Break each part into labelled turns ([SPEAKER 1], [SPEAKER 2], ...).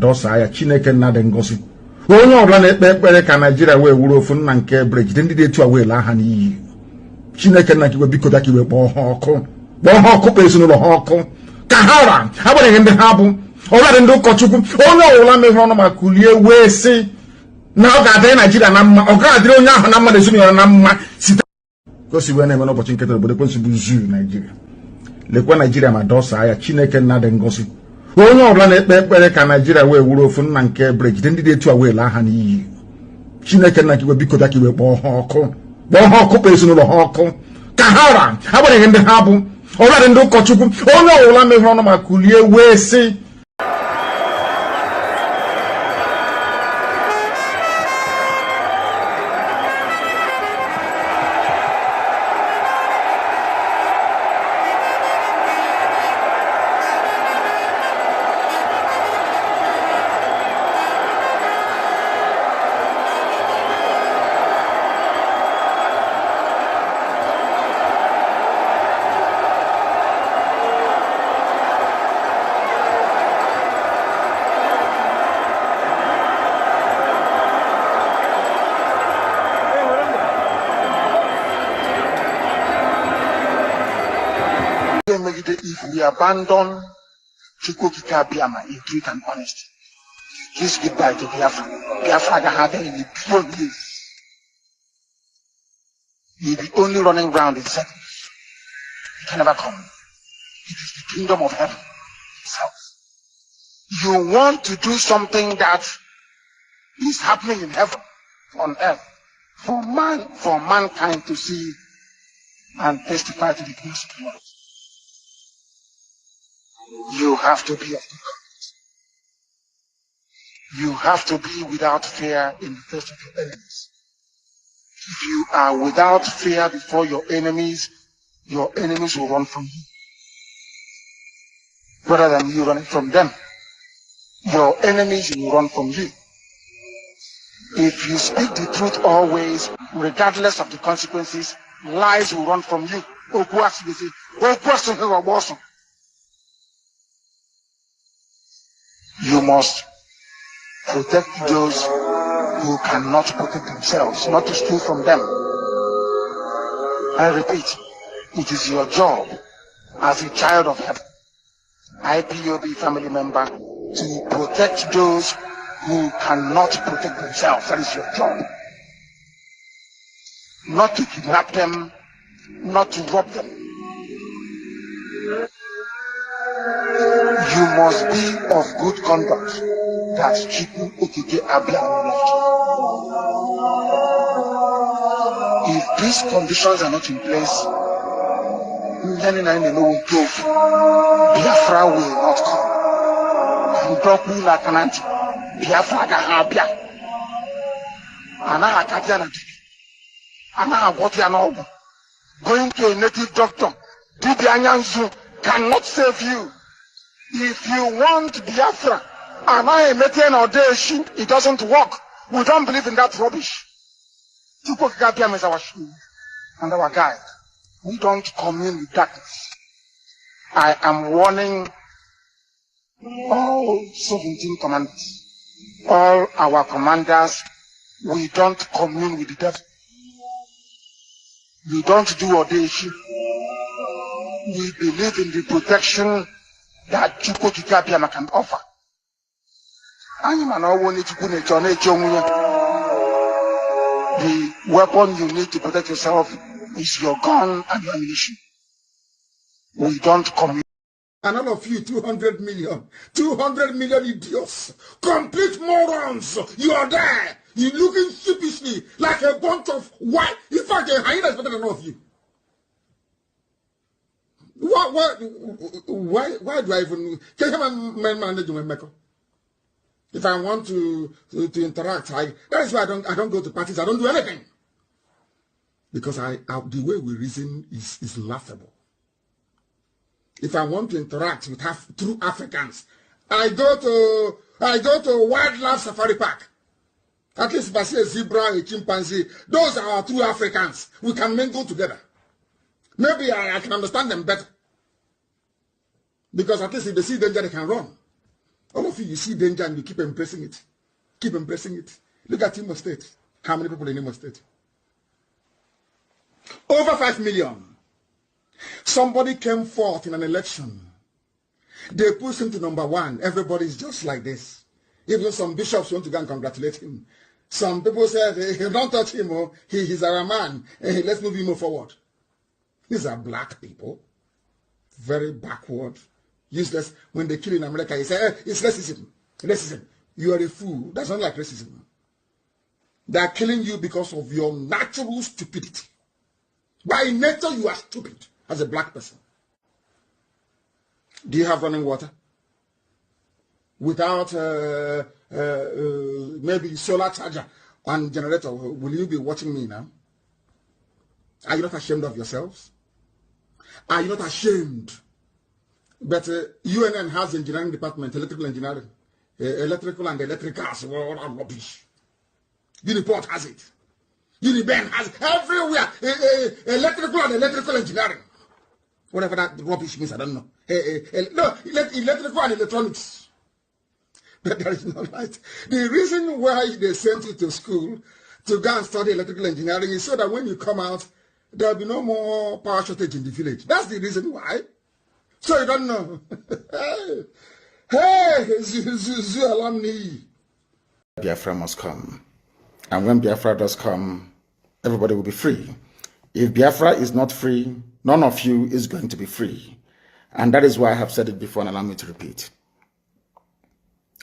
[SPEAKER 1] dosa ya Chineke na de ngosi onye ọbụla na-ekpe ekpere ka Nigeria wee wuru ofu nna nke bridge ndị dị etu a wee laa ha n'iyi Chineke na kiwe biko da kiwe kpọọ ha ọkụ kpee ezinụlọ ha ọkụ ka ha ra agbanyeghị ndị ha bụ ọbụladị ndị ụkọchukwu onye ọbụla mehụrụ ọnụ ma kulie wee sị na ọ ga-adịrị Nigeria na mma ọ ga-adịrị onye ahụ na mma na ezinụlọ na mma site gosi wee na-eme n'ụbọchị nketa obodo ekwensu bụ zuu Nigeria lekwa Nigeria ma dosa ya Chineke na de ngosi onye ọbụla na-ekpe ekpere ka Nigeria wee wuru ofu nna nke bridge ndị dị etu a wee laa ha n'iyi Chineke na kiwe biko da kiwe kpọọ ha ọkụ kpee ezinụlọ ha ọkụ ka ha ra agbanyeghị ndị ha bụ ọbụladị ndị ụkọchukwu onye ọbụla mehụrụ ọnụ ma kulie wee sị if we abandon Chukwukika Biama in truth and honesty, please goodbye to Biafra. Biafra had in the pure years. You'll be only running around in circles. It can never come. It is the kingdom of heaven itself. You want to do something that is happening in heaven, on earth, for mankind to see and testify to the goodness of the Lord. You have to be of the courage. You have to be without fear in the face of your enemies. If you are without fear before your enemies will run from you. Rather than you running from them, your enemies will run from you. If you speak the truth always, regardless of the consequences, lies will run from you. You must protect those who cannot protect themselves, not to steal from them. I repeat, it is your job as a child of heaven, IPOB family member, to protect those who cannot protect themselves. That is your job. Not to kidnap them, not to rob them. You must be of good conduct that Chiku Okike Abia left. If these conditions are not in place, Biafra will not come. And Broku Lakananti, Biafra Gahabia. Ana Akatiana, Ana Agotiano, going to a native doctor, Dibianyanzu cannot save you. If you want Biafra, and I am making an audition, it doesn't work. We don't believe in that rubbish. Chukwukika is our shield and our guide. We don't commune with darkness. I am warning all 17 commanders, all our commanders, we don't commune with the devil. We don't do audition. We believe in the protection that Chukwukika can offer. The weapon you need to protect yourself is your gun and your ammunition. We don't commute.
[SPEAKER 2] And all of you, 200 million idiots, complete morons, you are there. You're looking sheepishly like a bunch of white. In fact, a hyena is better than all of you. Why do I even can I manage my makeup? If I want to interact, that is why I don't go to parties. I don't do anything because the way we reason is laughable. If I want to interact with true Africans, I go to wildlife safari park. At least if I see a zebra, a chimpanzee, those are our true Africans. We can mingle together. Maybe I can understand them better. Because at least if they see danger, they can run. All of you, you see danger and you keep embracing it. Keep embracing it. Look at Imo State. How many people in Imo State? Over 5 million. Somebody came forth in an election. They pushed him to number 1. Everybody's just like this. Even some bishops want to go and congratulate him. Some people said, hey, don't touch him. Oh. He's our man. Hey, let's move him forward. These are black people. Very backward. Useless. When they kill in America, he say, hey, it's racism. Racism. You are a fool. That's not like racism. They are killing you because of your natural stupidity. By nature, you are stupid as a black person. Do you have running water? Without maybe solar charger and generator, will you be watching me now? Are you not ashamed of yourselves? Are you not ashamed? But UNN has engineering department, electrical engineering, electrical and electricals, all are rubbish. Uniport has it. Uniben has it. Everywhere. Electrical and electrical engineering. Whatever that rubbish means, I don't know. No, electrical and electronics. But there is no light. The reason why they sent you to school to go and study electrical engineering is so that when you come out, there will be no more power shortage in the village. That's the reason why. So you don't know. Hey, Zoo alumni.
[SPEAKER 1] Biafra must come. And when Biafra does come, everybody will be free. If Biafra is not free, none of you is going to be free. And that is why I have said it before and allow me to repeat.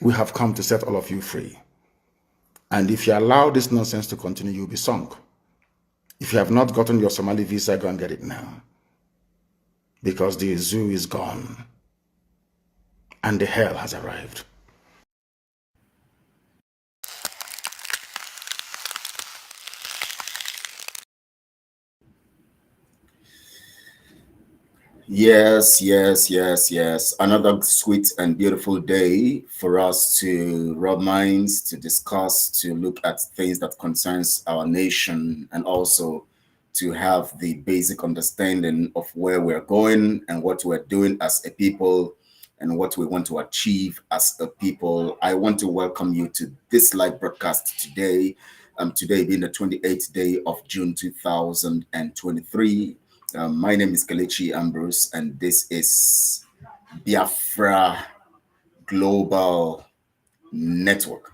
[SPEAKER 1] We have come to set all of you free. And if you allow this nonsense to continue, you'll be sunk. If you have not gotten your Somali visa, go and get it now. Because the zoo is gone. And the hell has arrived.
[SPEAKER 3] Yes. Another sweet and beautiful day for us to rub minds, to discuss, to look at things that concerns our nation, and also to have the basic understanding of where we're going and what we're doing as a people and what we want to achieve as a people. I want to welcome you to this live broadcast today. Today being the 28th day of June 2023. My name is Kelechi Ambrose, and this is Biafra Global Network.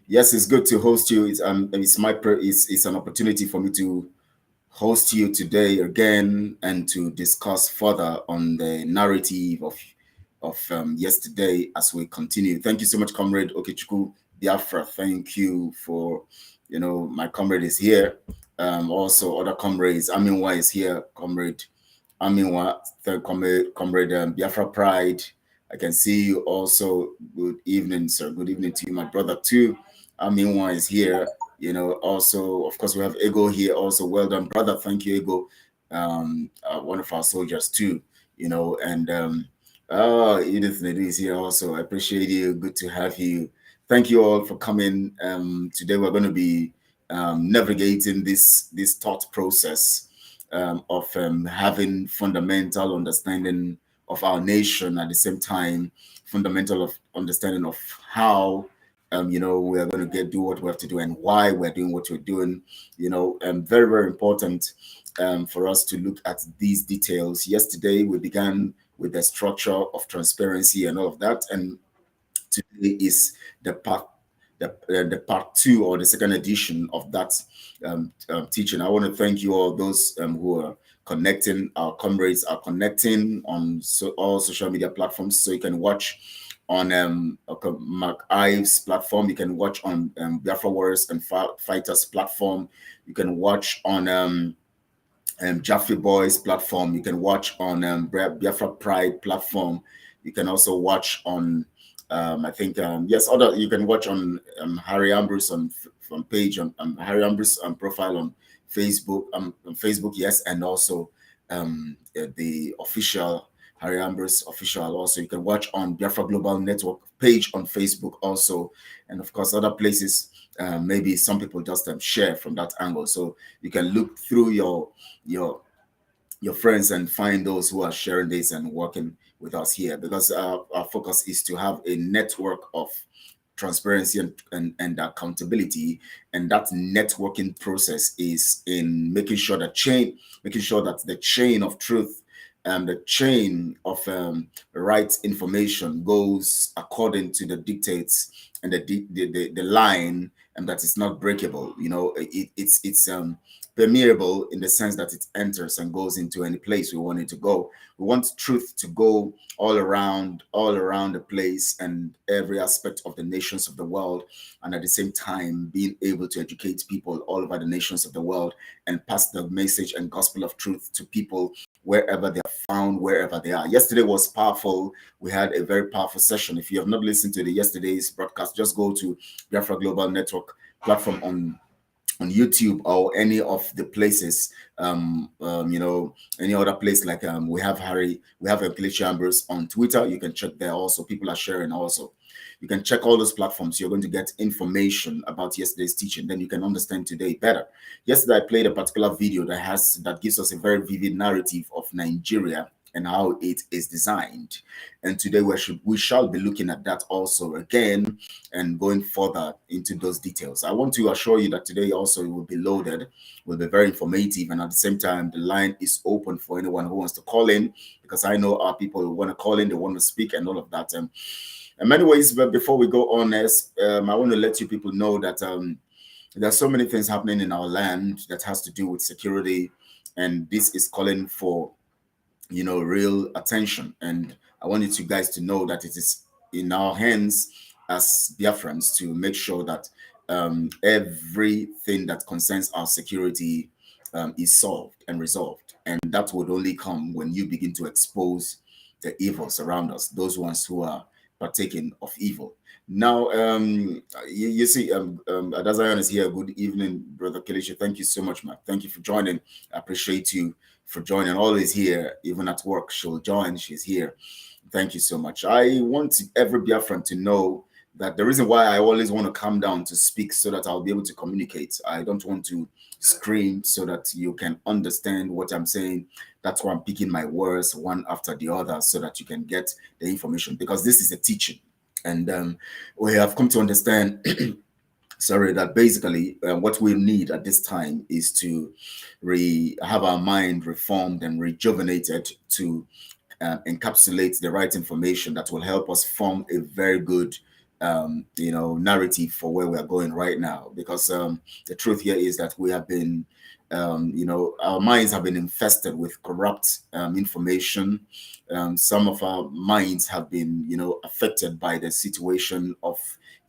[SPEAKER 3] Yes, it's good to host you. It's an opportunity for me to host you today again and to discuss further on the narrative of yesterday as we continue. Thank you so much, Comrade Okechukwu Biafra. Thank you for, my comrade is here. Also, other comrades, Aminwa is here. Comrade Aminwa, third comrade Biafra Pride. I can see you also. Good evening, sir. Good evening to you, my brother, too. Aminwa is here. Also, of course, we have Ego here. Also, well done, brother. Thank you, Ego. One of our soldiers, too. Edith Nadu is here also. I appreciate you. Good to have you. Thank you all for coming. Today we're going to be navigating this thought process of having fundamental understanding of our nation, at the same time fundamental understanding of how we are going to do what we have to do and why we're doing what we're doing. Very, very important for us to look at these details. Yesterday we began with the structure of transparency and all of that, and today is the part 2 or the second edition of that teaching. I want to thank you all, those who are connecting. Our comrades are connecting on all social media platforms, so you can watch on Mark Ives platform, you can watch on Biafra Warriors and Fighters platform, you can watch on Jaffe Boys platform, you can watch on Biafra Pride platform, you can also watch on you can watch on Harry Ambrose on page on Harry Ambrose profile on Facebook, yes, and also the official Harry Ambrose Official. Also, you can watch on Biafra Global Network page on Facebook also, and of course other places. Maybe some people just share from that angle, so you can look through your friends and find those who are sharing this and working with us here, because our focus is to have a network of transparency and accountability. And that networking process is in making sure that the chain of truth and the chain of right information goes according to the dictates and the line, and that is not breakable. It's permeable in the sense that it enters and goes into any place we want it to go. We want truth to go all around the place and every aspect of the nations of the world, and at the same time being able to educate people all over the nations of the world and pass the message and gospel of truth to people wherever they are found, wherever they are. Yesterday was powerful. We had a very powerful session. If you have not listened to yesterday's broadcast, just go to Biafra Global Network platform on YouTube or any of the places, any other place, like we have Glitch Chambers on Twitter. You can check there also. People are sharing also. You can check all those platforms. You're going to get information about yesterday's teaching. Then you can understand today better. Yesterday, I played a particular video that gives us a very vivid narrative of Nigeria and how it is designed. And today we shall be looking at that also again and going further into those details. I want to assure you that today also it will be loaded, will be very informative, and at the same time the line is open for anyone who wants to call in, because I know our people who want to call in, they want to speak and all of that. In many ways, but before we go on, I want to let you people know that there are so many things happening in our land that has to do with security, and this is calling for real attention. And I wanted you guys to know that it is in our hands as Biafrans to make sure that everything that concerns our security is solved and resolved. And that would only come when you begin to expose the evils around us, those ones who are partaking of evil. Now, you see, Adazion is here. Good evening, Brother Kelechi. Thank you so much, man. Thank you for joining. I appreciate you for joining. Always here, even at work, she'll join. She's here. Thank you so much. I want every Biafran to know that the reason why I always want to calm down to speak so that I'll be able to communicate. I don't want to scream so that you can understand what I'm saying. That's why I'm picking my words one after the other so that you can get the information, because this is a teaching. And we have come to understand that basically what we need at this time is to have our mind reformed and rejuvenated to encapsulate the right information that will help us form a very good narrative for where we are going right now. Because the truth here is that we have been our minds have been infested with corrupt information. Some of our minds have been affected by the situation of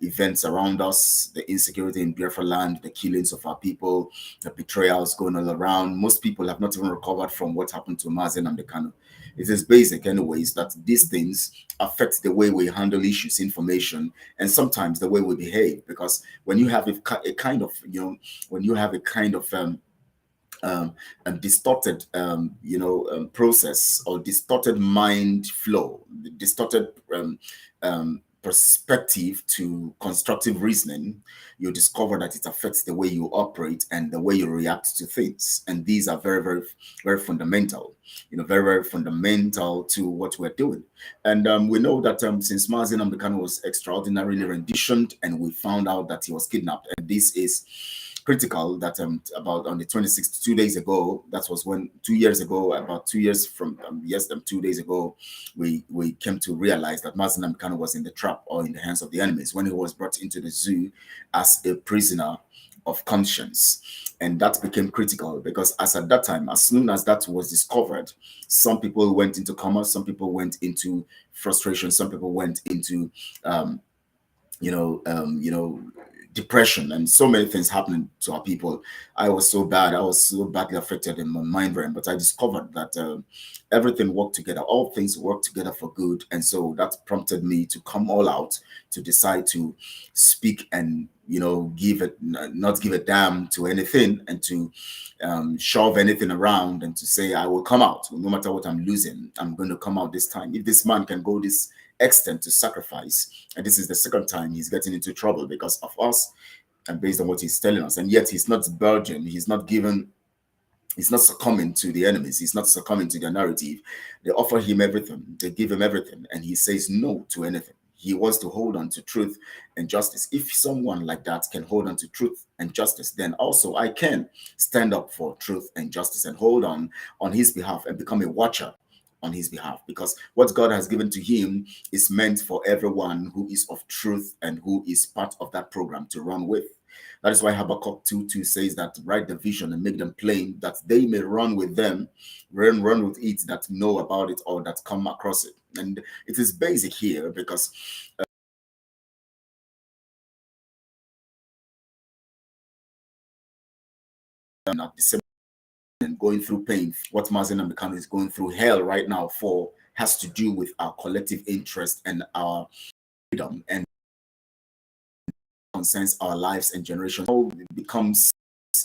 [SPEAKER 3] events around us, the insecurity in Biafra land, the killings of our people, the betrayals going all around. Most people have not even recovered from what happened to Mazen and the Kanu. It is basic anyways that these things affect the way we handle issues, information, and sometimes the way we behave. Because when you have a kind of distorted process or distorted mind flow, distorted perspective to constructive reasoning, you discover that it affects the way you operate and the way you react to things. And these are very, very, very fundamental, very, very fundamental to what we're doing. And we know that since Mazen Amdekano was extraordinarily renditioned and we found out that he was kidnapped, and this is critical, that about on the 26th, 2 days ago, that was when 2 years ago, about 2 years from 2 days ago, we came to realize that Mazen Amdekano was in the trap or in the hands of the enemies when he was brought into the zoo as a prisoner of conscience. And that became critical because as at that time, as soon as that was discovered, some people went into coma, some people went into frustration, some people went into depression, and so many things happening to our people. I was so badly affected in my mind realm, but I discovered that everything worked together, all things work together for good. And so that prompted me to come all out, to decide to speak and not give a damn to anything, and to shove anything around, and to say, I will come out no matter what I'm losing. I'm going to come out this time. If this man can go this extent to sacrifice, and this is the second time he's getting into trouble because of us, and based on what he's telling us, and yet he's not budging, he's not succumbing to the enemies, he's not succumbing to their narrative. They offer him everything, they give him everything, and he says no to anything. He wants to hold on to truth and justice. If someone like that can hold on to truth and justice, then also I can stand up for truth and justice and hold on his behalf and become a watcher on his behalf, because what God has given to him is meant for everyone who is of truth and who is part of that program to run with. That is why Habakkuk 2:2 says that write the vision and make them plain, that they may run with them, run with it, that know about it or that come across it. And it is basic here because at the same and going through pain, what Mazen Amekano is going through hell right now for has to do with our collective interest and our freedom, and concerns our lives and generations. So it becomes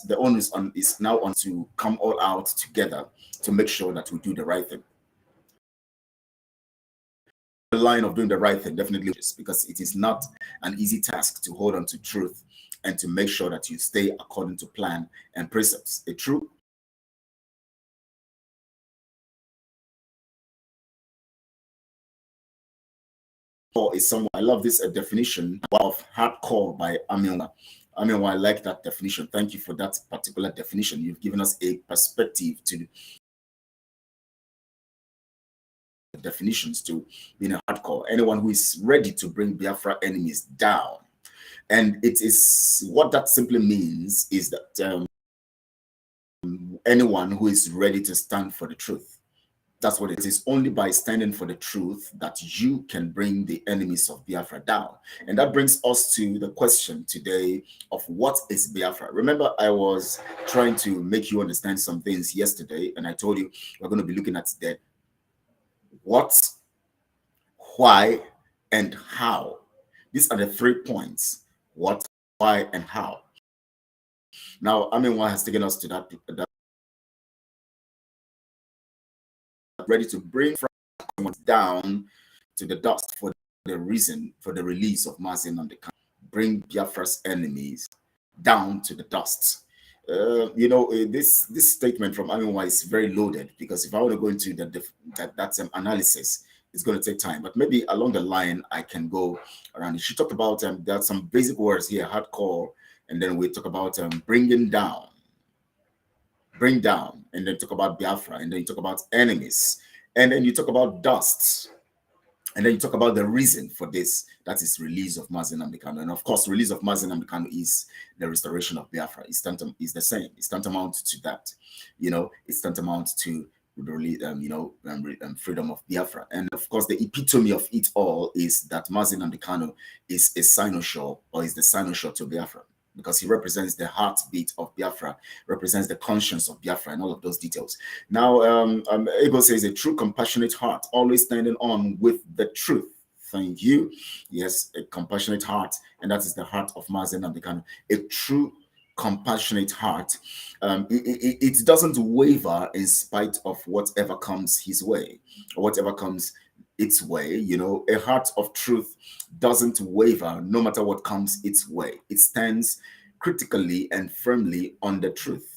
[SPEAKER 3] the onus is now on to come all out together to make sure that we do the right thing. The line of doing the right thing definitely is, because it is not an easy task to hold on to truth and to make sure that you stay according to plan and precepts. A true is someone. I love this definition of hardcore by Aminwa. Aminwa, I like that definition. Thank you for that particular definition. You've given us a perspective to definitions to being a hardcore. Anyone who is ready to bring Biafra enemies down. And it is what that simply means is that anyone who is ready to stand for the truth. That's what it is. Only by standing for the truth that you can bring the enemies of Biafra down. And that brings us to the question today of what is Biafra. Remember, I was trying to make you understand some things yesterday, and I told you we're going to be looking at the what, why, and how. These are the 3 points: what, why, and how. Now, Aminwa has taken us to that ready to bring someone down to the dust for the reason for the release of Mazen Amekano. Bring Biafra's enemies down to the dust. This statement from Aminwa is very loaded, because if I want to go into that analysis, it's going to take time. But maybe along the line, I can go around. She talked about there are some basic words here: hardcore, and then we talk about bringing down. Bring down, and then talk about Biafra, and then you talk about enemies, and then you talk about dust, and then you talk about the reason for this, that is release of Mazen Amekano. And of course, release of Mazen Amekano is the restoration of Biafra. It's the same. It's tantamount to that. It's tantamount to the freedom of Biafra. And of course, the epitome of it all is that Mazen Amekano is a cynosure, or is the cynosure to Biafra, because he represents the heartbeat of Biafra, represents the conscience of Biafra, and all of those details. Now, Ego says, a true compassionate heart, always standing on with the truth. Thank you. Yes, a compassionate heart, and that is the heart of Mazen Amekano. A true compassionate heart. It doesn't waver in spite of whatever comes his way, or whatever comes its way. A heart of truth doesn't waver no matter what comes its way. It stands critically and firmly on the truth.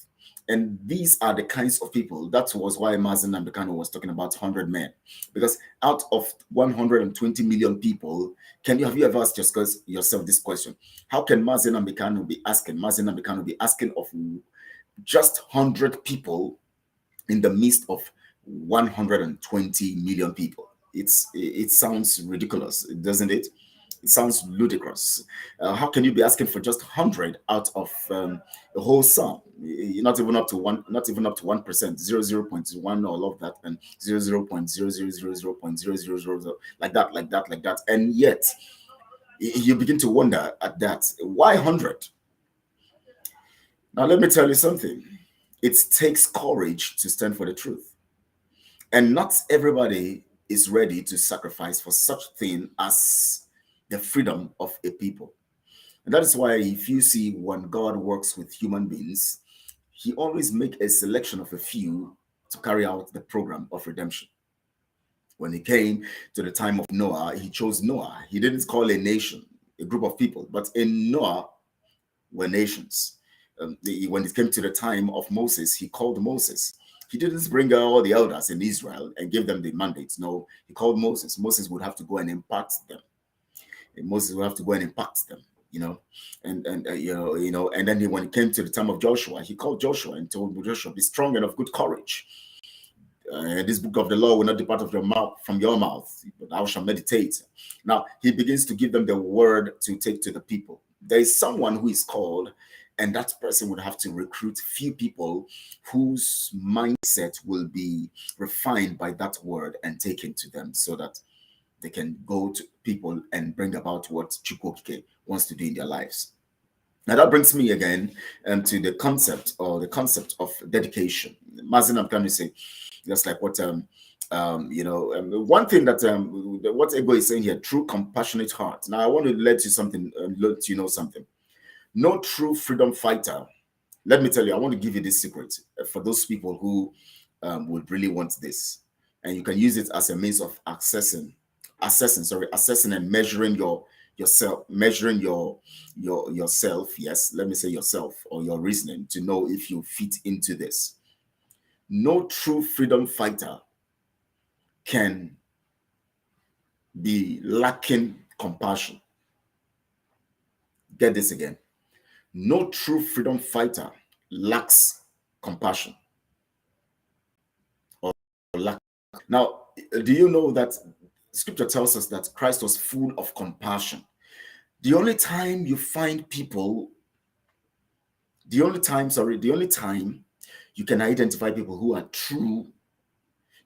[SPEAKER 3] And these are the kinds of people. That was why Mazen Amekano was talking about 100 men, because out of 120 million people, have you ever asked yourself this question? How can Mazen Amekano be asking of just 100 people in the midst of 120 million people? It sounds ridiculous, doesn't it? It sounds ludicrous. How can you be asking for just 100 out of the whole sum? Not even up to 1%, 0.1, all of that, and 0.000000, like that. And yet, you begin to wonder at that. Why 100? Now, let me tell you something. It takes courage to stand for the truth. And not everybody is ready to sacrifice for such thing as the freedom of a people. And that is why if you see when God works with human beings, he always make a selection of a few to carry out the program of redemption. When he came to the time of Noah, he chose Noah. He didn't call a nation, a group of people, but in Noah were nations. When it came to the time of Moses, he called Moses. He didn't bring all the elders in Israel and give them the mandates. No, he called Moses. Moses would have to go and impart them. And Moses would have to go and impact them, and then when it came to the time of Joshua, he called Joshua and told Joshua, "Be strong and of good courage. This book of the law will not depart of your mouth from your mouth, but thou shalt meditate." Now he begins to give them the word to take to the people. There is someone who is called, and that person would have to recruit few people whose mindset will be refined by that word and taken to them, so that they can go to people and bring about what Chukwokike wants to do in their lives. Now that brings me again to the concept of dedication. Mazin, I'm trying to say, just like what one thing that what Ego is saying here, true compassionate heart. Now I want to let you know something. No true freedom fighter. Let me tell you, I want to give you this secret for those people who would really want this, and you can use it as a means of assessing and measuring yourself, measuring yourself. Yes, let me say yourself, or your reasoning, to know if you fit into this. No true freedom fighter can be lacking compassion. Get this again. No true freedom fighter lacks compassion. Now, do you know that Scripture tells us that Christ was full of compassion? The only time you find people, the only time you can identify people who are true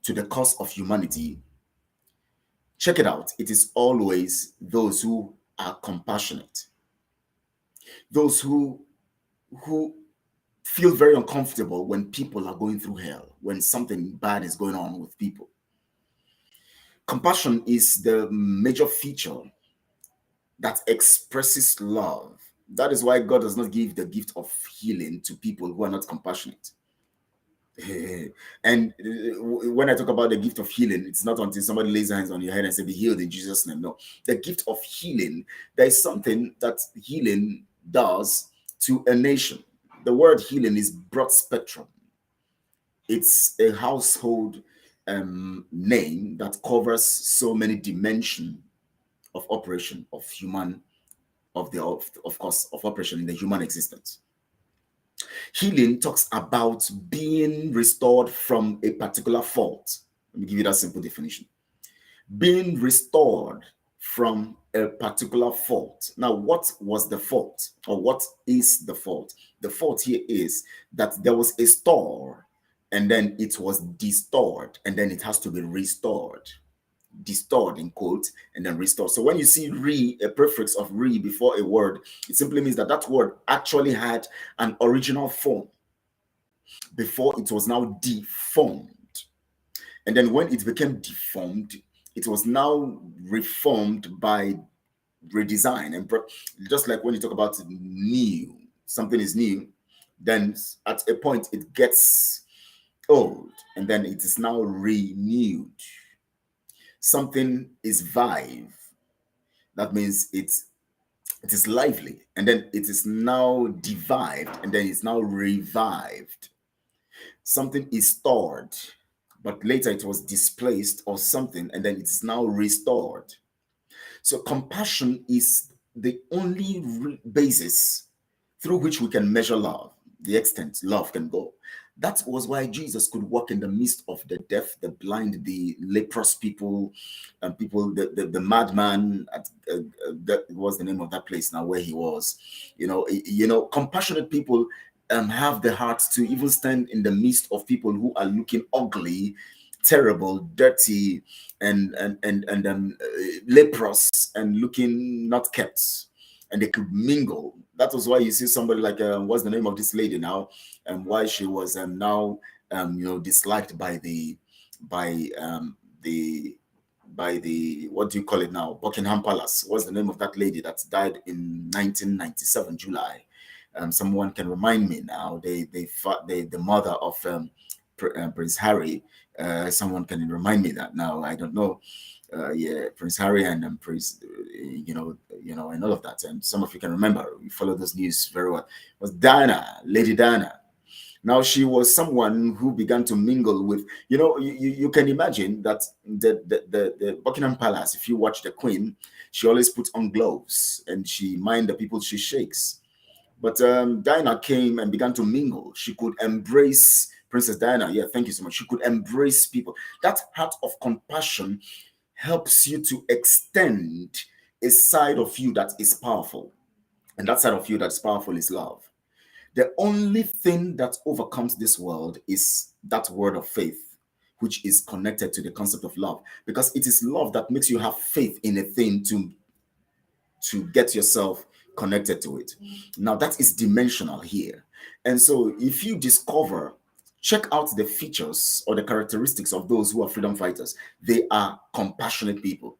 [SPEAKER 3] to the cause of humanity, check it out, it is always those who are compassionate. Those who feel very uncomfortable when people are going through hell, when something bad is going on with people. Compassion is the major feature that expresses love. That is why God does not give the gift of healing to people who are not compassionate. And when I talk about the gift of healing, it's not until somebody lays hands on your head and say, "Be healed in Jesus' name." No, the gift of healing, there is something that healing does to a nation. The word healing is broad spectrum. It's a household name that covers so many dimensions of operation of operation in the human existence. Healing talks about being restored from a particular fault. Let me give you that simple definition. Being restored from a particular fault. Now, what was the fault, or what is the fault? The fault here is that there was a store, and then it was distorted, and then it has to be restored. Distorted in quote, and then restored. So when you see a prefix of before a word, it simply means that that word actually had an original form before it was now deformed. And then when it became deformed, it was now reformed by redesign. And just like when you talk about new, something is new, then at a point it gets old, and then it is now renewed. Something is vive. That means it is lively, and then it is now devived, and then it's now revived. Something is stored, but later it was displaced or something, and then it is now restored. So compassion is the only basis through which we can measure love, the extent love can go. That was why Jesus could walk in the midst of the deaf, the blind, the leprous people, and the madman. That was the name of that place now where he was. Compassionate people have the heart to even stand in the midst of people who are looking ugly, terrible, dirty, and leprous, and looking not kept. And they could mingle. That was why you see somebody like what's the name of this lady now, and why she was now disliked by the by the, what do you call it now, Buckingham Palace. What's the name of that lady that died in 1997 July? Someone can remind me now. The mother of Prince Harry. Someone can remind me that now. I don't know. Yeah, Prince Harry and Prince, and all of that. And some of you can remember. You follow those news very well. It was Diana, Lady Diana. Now, she was someone who began to mingle with, you can imagine that the Buckingham Palace, if you watch the Queen, she always puts on gloves and she mind the people she shakes. But Diana came and began to mingle. She could embrace Princess Diana. Yeah, thank you so much. She could embrace people. That heart of compassion helps you to extend a side of you that is powerful. And that side of you that's powerful is love. The only thing that overcomes this world is that word of faith, which is connected to the concept of love, because it is love that makes you have faith in a thing to get yourself connected to it. Now, that is dimensional here. And so if you discover, check out the features or the characteristics of those who are freedom fighters. They are compassionate people.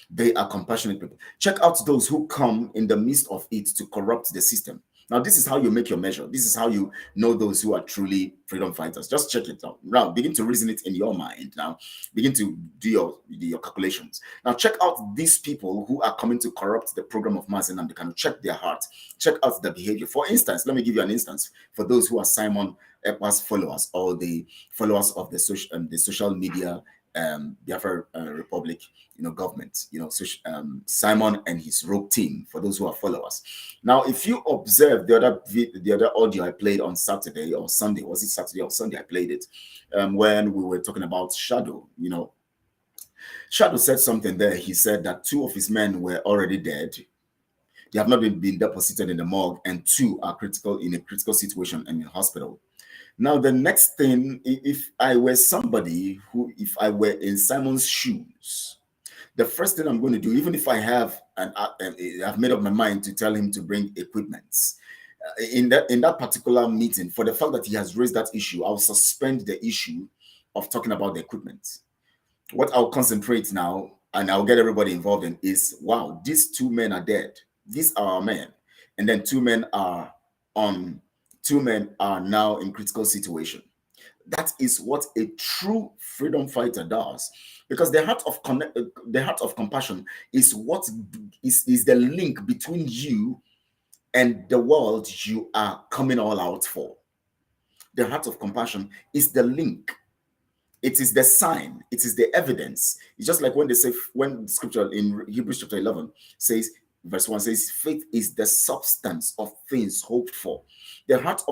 [SPEAKER 3] They are compassionate people. Check out those who come in the midst of it to corrupt the system. Now, this is how you make your measure. This is how you know those who are truly freedom fighters. Just check it out. Now, begin to reason it in your mind. Now, begin to do your calculations. Now, check out these people who are coming to corrupt the program of mass, and they can check their heart. Check out the behavior. For instance, let me give you an instance. For those who are Simon Ekpa's followers or the followers of the social media Biafra Republic, government, Simon and his rogue team, for those who are followers. Now, if you observe the other audio I played on Saturday or Sunday, was it Saturday or Sunday? I played it when we were talking about Shadow. Shadow said something there. He said that 2 of his men were already dead. They have not been deposited in the morgue, and 2 are in a critical situation and in hospital. Now, the next thing, if I were somebody if I were in Simon's shoes, the first thing I'm going to do, even if I have I've made up my mind to tell him to bring equipments in that particular meeting, for the fact that he has raised that issue, I'll suspend the issue of talking about the equipment. What I'll concentrate now, and I'll get everybody involved in, is, wow, these 2 men are dead. These are our men, and then 2 men are now in critical situation. That is what a true freedom fighter does, because the heart of compassion is what is the link between you and the world you are coming all out for. The heart of compassion is the link. It is the sign. It is the evidence. It's just like when they say, when scripture in Hebrews chapter 11 says, verse 1 says, faith is the substance of things hoped for. The heart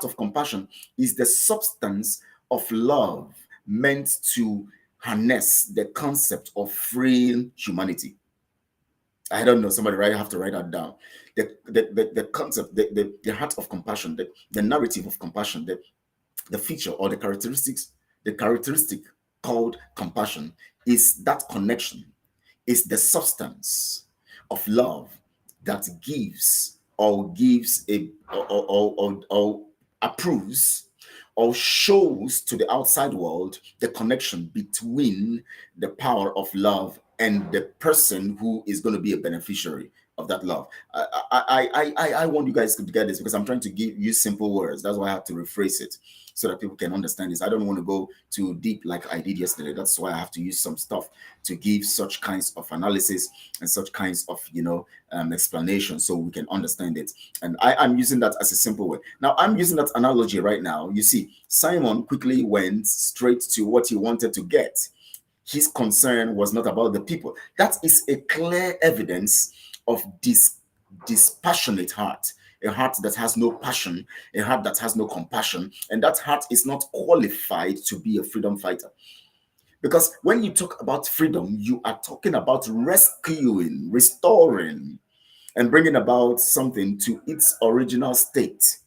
[SPEAKER 3] of compassion is the substance of love meant to harness the concept of freeing humanity. I don't know, somebody have to write that down. The concept, the heart of compassion, the narrative of compassion, the feature or the characteristic called compassion is that connection, is the substance of love that gives or approves or shows to the outside world the connection between the power of love and the person who is going to be a beneficiary of that love. I want you guys to get this, because I'm trying to use simple words. That's why I have to rephrase it so that people can understand this. I don't want to go too deep like I did yesterday. That's why I have to use some stuff to give such kinds of analysis and such kinds of explanation so we can understand it. And I'm using that as a simple way. Now, I'm using that analogy right now. You see, Simon quickly went straight to what he wanted to get. His concern was not about the people. That is a clear evidence of dispassionate heart, a heart that has no passion, a heart that has no compassion, and that heart is not qualified to be a freedom fighter. Because when you talk about freedom, you are talking about rescuing, restoring, and bringing about something to its original state.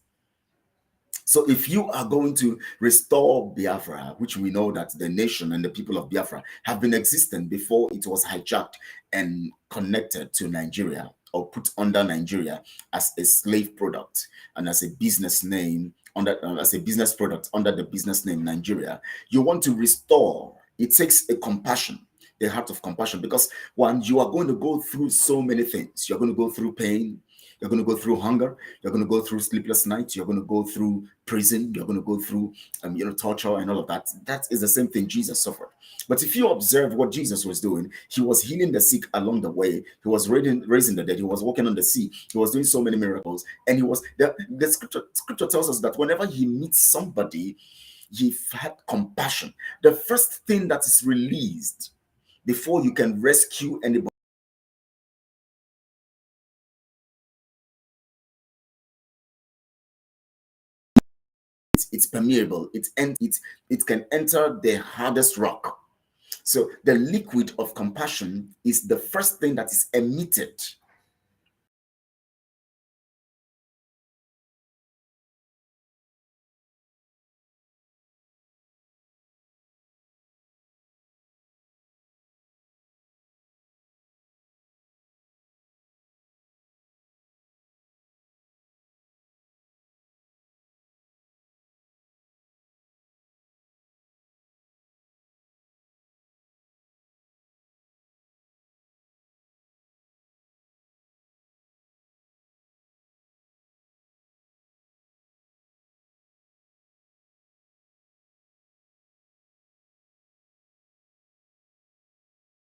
[SPEAKER 3] So if you are going to restore Biafra, which we know that the nation and the people of Biafra have been existent before it was hijacked and connected to Nigeria, or put under Nigeria as a slave product and as a business name, as a business product under the business name Nigeria, you want to restore. It takes a compassion. a heart of compassion, because one, you are going to go through so many things. You're going to go through pain. You're going to go through hunger. You're going to go through sleepless nights. You're going to go through prison. You're going to go through, torture and all of that. That is the same thing Jesus suffered. But if you observe what Jesus was doing, he was healing the sick along the way. He was raising the dead. He was walking on the sea. He was doing so many miracles. And the scripture tells us that whenever he meets somebody, he had compassion. The first thing that is released before you can rescue anybody, it's permeable. It can enter the hardest rock. So the liquid of compassion is the first thing that is emitted.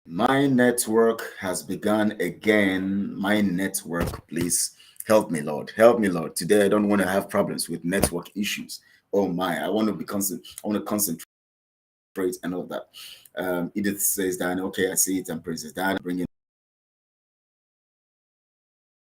[SPEAKER 3] My network has begun again. My network, please help me, Lord. Help me, Lord. Today I don't want to have problems with network issues. Oh my, I want to concentrate and all that. Edith says that, okay, I see it, and praises that, bringing,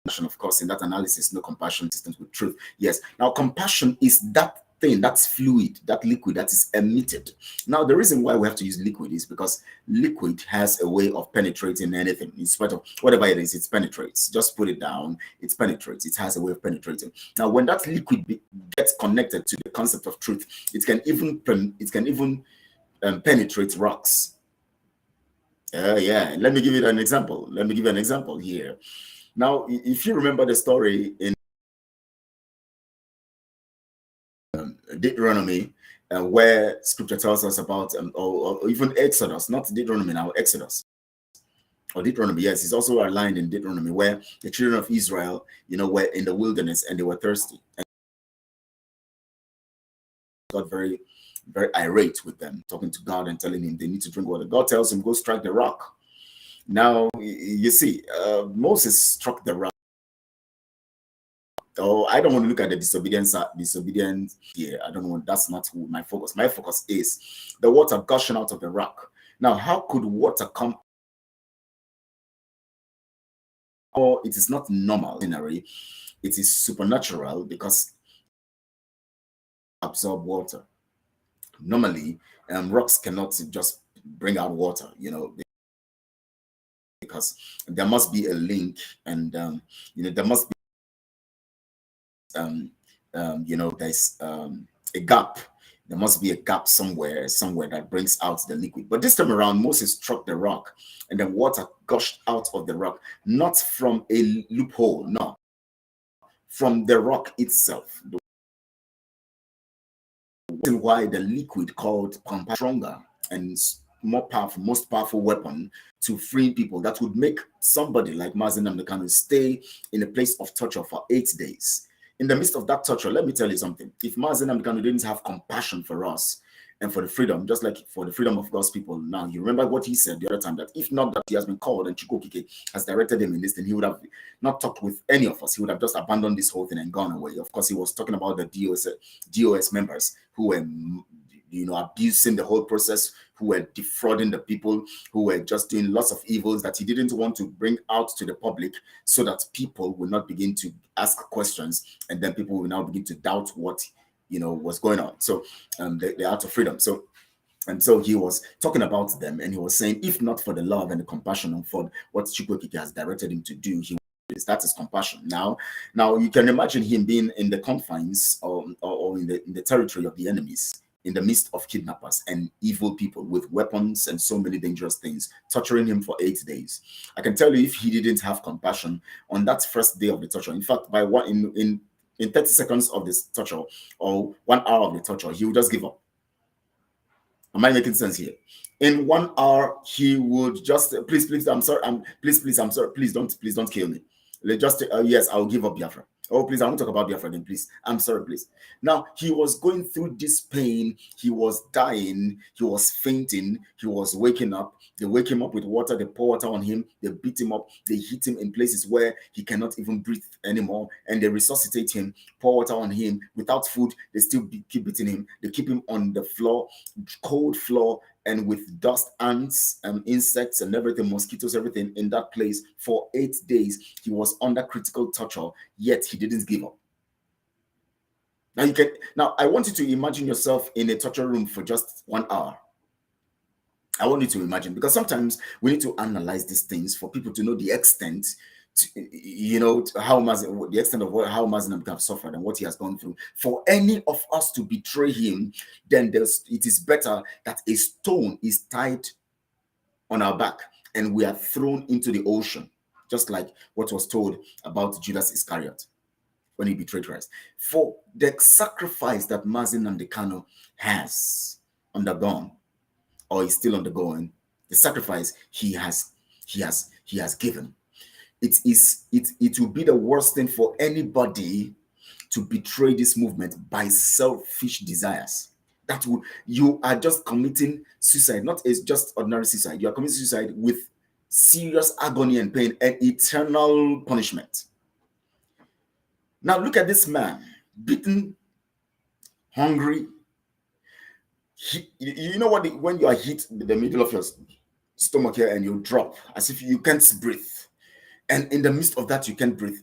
[SPEAKER 3] of course, in that analysis, no compassion systems with truth. Yes. Now, compassion is that thing, that's fluid, that liquid that is emitted. Now, the reason why we have to use liquid is because liquid has a way of penetrating anything. In spite of whatever it is, it penetrates. Just put it down, it penetrates. It has a way of penetrating. Now, when that liquid gets connected to the concept of truth, it can even penetrate rocks. Yeah, let me give you an example. Let me give you an example here. Now, if you remember the story in Deuteronomy, where scripture tells us about, or even Exodus, not Deuteronomy now, Exodus, or Deuteronomy, yes, it's also aligned in Deuteronomy, where the children of Israel, were in the wilderness and they were thirsty. And got very, very irate with them, talking to God and telling him they need to drink water. God tells him, go strike the rock. Now, you see, Moses struck the rock. Oh, I don't want to look at the disobedience here. I don't want, that's not my focus. My focus is the water gushing out of the rock. Now, how could water come? Or it is not normal, it is supernatural, because absorb water. Normally, rocks cannot just bring out water, because there must be a link, and there must be there's a gap. There must be a gap somewhere that brings out the liquid. But this time around, Moses struck the rock, and the water gushed out of the rock, not from a loophole, no, from the rock itself. The reason why the liquid called compassion stronger and more powerful, most powerful weapon to free people, that would make somebody like Mazi Nnamdi Kanu stay in a place of torture for 8 days. In the midst of that torture, let me tell you something. If Mazi Nnamdi Kanu didn't have compassion for us and for the freedom, just like for the freedom of God's people, now you remember what he said the other time, that if not that he has been called and Chukwokike has directed him in this thing, he would have not talked with any of us. He would have just abandoned this whole thing and gone away. Of course, he was talking about the DOS members who were abusing the whole process, who were defrauding the people, who were just doing lots of evils that he didn't want to bring out to the public, so that people will not begin to ask questions, and then people will now begin to doubt what was going on. So the art of freedom. So he was talking about them, and he was saying, if not for the love and the compassion and for what Chukwokike has directed him to do, that is compassion. Now you can imagine him being in the confines or in the territory of the enemies, in the midst of kidnappers and evil people with weapons and so many dangerous things, torturing him for 8 days. I can tell you, if he didn't have compassion on that first day of the torture, in fact, by in 30 seconds of this torture or 1 hour of the torture, he would just give up. Am I making sense here? In 1 hour, he would just please, I'm sorry, please, I'm sorry, please don't kill me. Just yes, I'll give up Biafra. Oh, please, I won't talk about Biafra again, please. I'm sorry, please. Now, he was going through this pain. He was dying. He was fainting. He was waking up. They wake him up with water. They pour water on him. They beat him up. They hit him in places where he cannot even breathe anymore. And they resuscitate him, pour water on him. Without food, they still keep beating him. They keep him on the floor, cold floor, and with dust, ants, insects, and everything, mosquitoes, everything in that place for 8 days. He was under critical torture, yet he didn't give up. Now I want you to imagine yourself in a torture room for just 1 hour. I want you to imagine, because sometimes we need to analyze these things for people to know the extent, how the extent of how Muslim have suffered and what he has gone through. For any of us to betray him, then it is better that a stone is tied on our back and we are thrown into the ocean, just like what was told about Judas Iscariot when he betrayed Christ. For the sacrifice that Mazi Nnamdi Kanu has undergone, or is still undergoing, the sacrifice he has given, it will be the worst thing for anybody to betray this movement by selfish desires. You are just committing suicide, not as just ordinary suicide. You are committing suicide with serious agony and pain and eternal punishment. Now look at this man, beaten, hungry. You know what? When you are hit in the middle of your stomach here and you drop as if you can't breathe, and in the midst of that you can't breathe,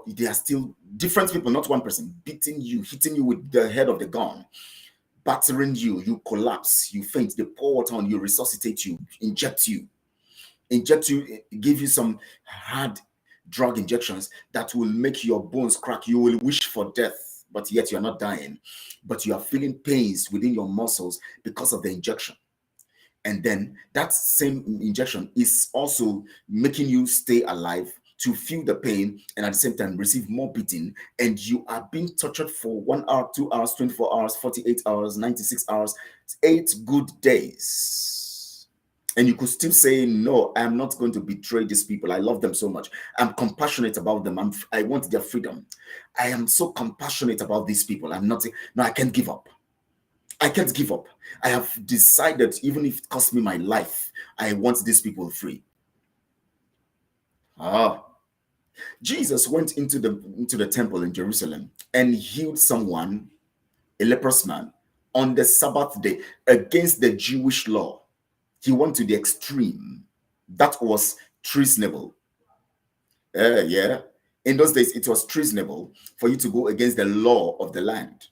[SPEAKER 3] they are still different people, not one person, beating you, hitting you with the head of the gun, battering you, you collapse, you faint, they pour water on you, resuscitate you, inject you, give you some hard drug injections that will make your bones crack. You will wish for death, but yet you're not dying, but you are feeling pains within your muscles because of the injection. And then that same injection is also making you stay alive, to feel the pain, and at the same time receive more beating. And you are being tortured for 1 hour, 2 hours, 24 hours, 48 hours, 96 hours, 8 good days. And you could still say, no, I am not going to betray these people. I love them so much. I'm compassionate about them. I want their freedom. I am so compassionate about these people. I can't give up. I can't give up. I have decided, even if it costs me my life, I want these people free. Jesus went into the temple in Jerusalem and healed someone, a leprous man, on the Sabbath day against the Jewish law. He went to the extreme. That was treasonable. Yeah. In those days, it was treasonable for you to go against the law of the land.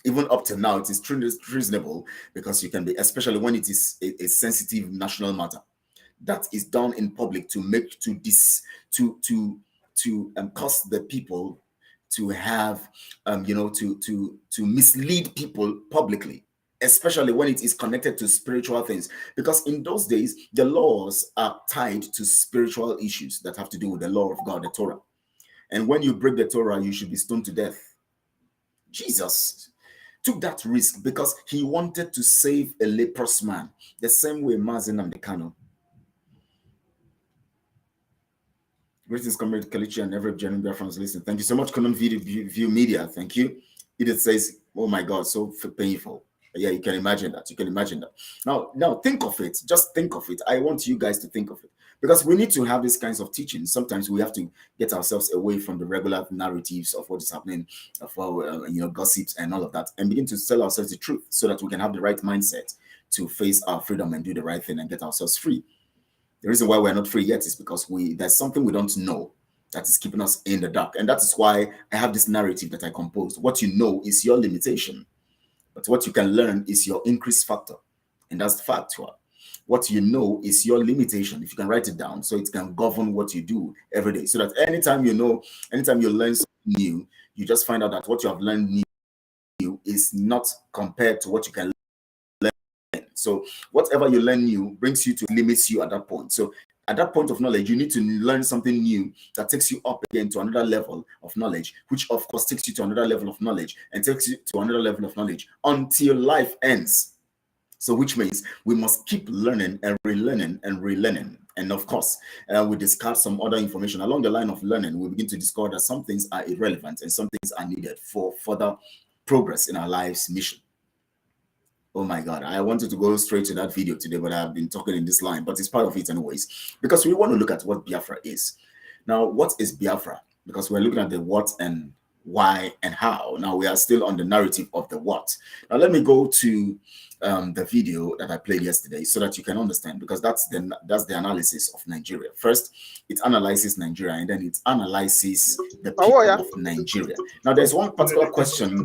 [SPEAKER 3] Even up to now, it is treasonable, because you can be, especially when it is a sensitive national matter that is done in public to cause the people to have to mislead people publicly, especially when it is connected to spiritual things, because in those days the laws are tied to spiritual issues that have to do with the law of God, the Torah. And when you break the Torah, you should be stoned to death. Jesus took that risk because he wanted to save a leprous man, the same way Mazi Nnamdi Kanu. Greetings, Comrade Kalichi, and every genuine Biafrans listening. Thank you so much, Conan View Media. Thank you. Edith says, oh my God, so painful. Yeah, you can imagine that. You can imagine that. Now think of it. Just think of it. I want you guys to think of it, because we need to have these kinds of teachings. Sometimes we have to get ourselves away from the regular narratives of what is happening, of our, gossips and all of that, and begin to tell ourselves the truth so that we can have the right mindset to face our freedom and do the right thing and get ourselves free. The reason why we're not free yet is because there's something we don't know that is keeping us in the dark. And that is why I have this narrative that I composed. What you know is your limitation, but what you can learn is your increase factor. And that's the fact. What you know is your limitation. If you can write it down, so it can govern what you do every day. So that anytime you learn something new, you just find out that what you have learned new is not compared to what you can learn. So whatever you learn new brings you to limits you at that point. So at that point of knowledge, you need to learn something new that takes you up again to another level of knowledge, which of course takes you to another level of knowledge and takes you to another level of knowledge until life ends. So which means we must keep learning and relearning and relearning. And of course, we discuss some other information along the line of learning. We begin to discover that some things are irrelevant and some things are needed for further progress in our life's mission. Oh my God, I wanted to go straight to that video today, but I've been talking in this line, but it's part of it anyways, because we want to look at what Biafra is. Now, what is Biafra? Because we're looking at the what and why and how. Now we are still on the narrative of the what. Now let me go to the video that I played yesterday so that you can understand, because that's the analysis of Nigeria. First, it analyzes Nigeria and then it analyzes the people of Nigeria. Now there's one particular question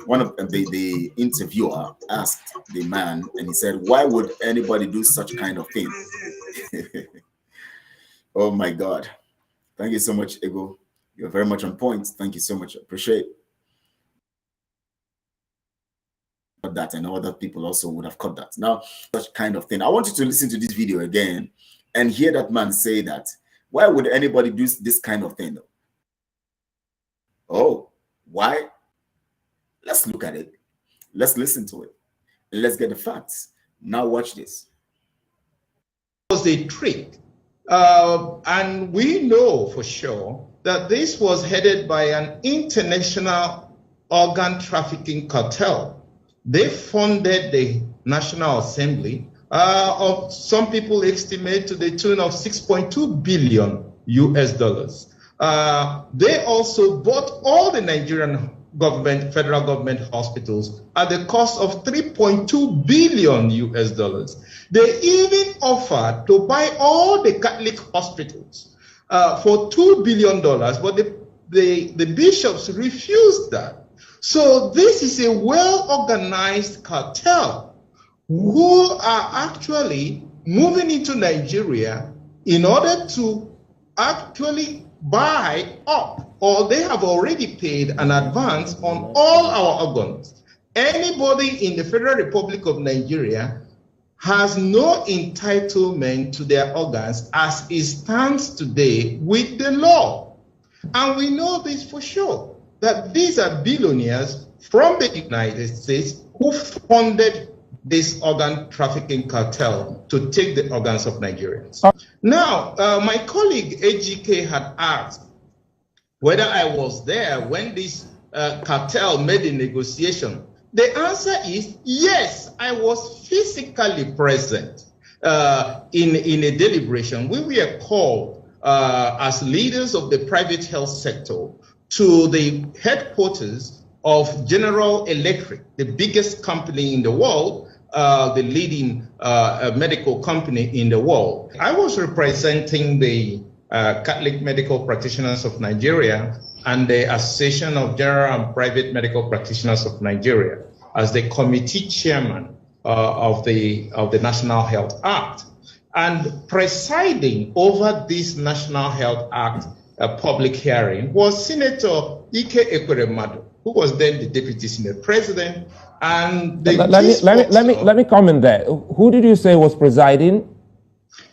[SPEAKER 3] one of the interviewer asked the man, and he said, why would anybody do such kind of thing? Oh my God. Thank you so much, Ego. You're very much on point. Thank you so much. I appreciate that, and other people also would have caught that. Now, such kind of thing. I want you to listen to this video again and hear that man say that. Why would anybody do this kind of thing? Oh, why? Let's look at it. Let's listen to it. And let's get the facts. Now watch this.
[SPEAKER 4] It was a trick. And we know for sure that this was headed by an international organ trafficking cartel. They funded the National Assembly of some people estimate to the tune of 6.2 billion US dollars. They also bought all the Nigerian government, federal government hospitals at the cost of 3.2 billion US dollars. They even offered to buy all the Catholic hospitals for $2 billion, but the bishops refused that. So this is a well-organized cartel who are actually moving into Nigeria in order to actually buy up, or they have already paid an advance on all our organs. Anybody in the Federal Republic of Nigeria has no entitlement to their organs as it stands today with the law. And we know this for sure, that these are billionaires from the United States who funded this organ trafficking cartel to take the organs of Nigerians. Now, my colleague AGK had asked whether I was there when this cartel made the negotiation. The answer is yes, I was physically present in a deliberation. We were called as leaders of the private health sector to the headquarters of General Electric, the biggest company in the world, the leading medical company in the world. I was representing the Catholic Medical Practitioners of Nigeria and the Association of General and Private Medical Practitioners of Nigeria as the committee chairman of the National Health Act. And presiding over this National Health Act public hearing was Senator Ike Ekweremadu, who was then the Deputy Senate President. And
[SPEAKER 5] let me comment there. Who did you say was presiding?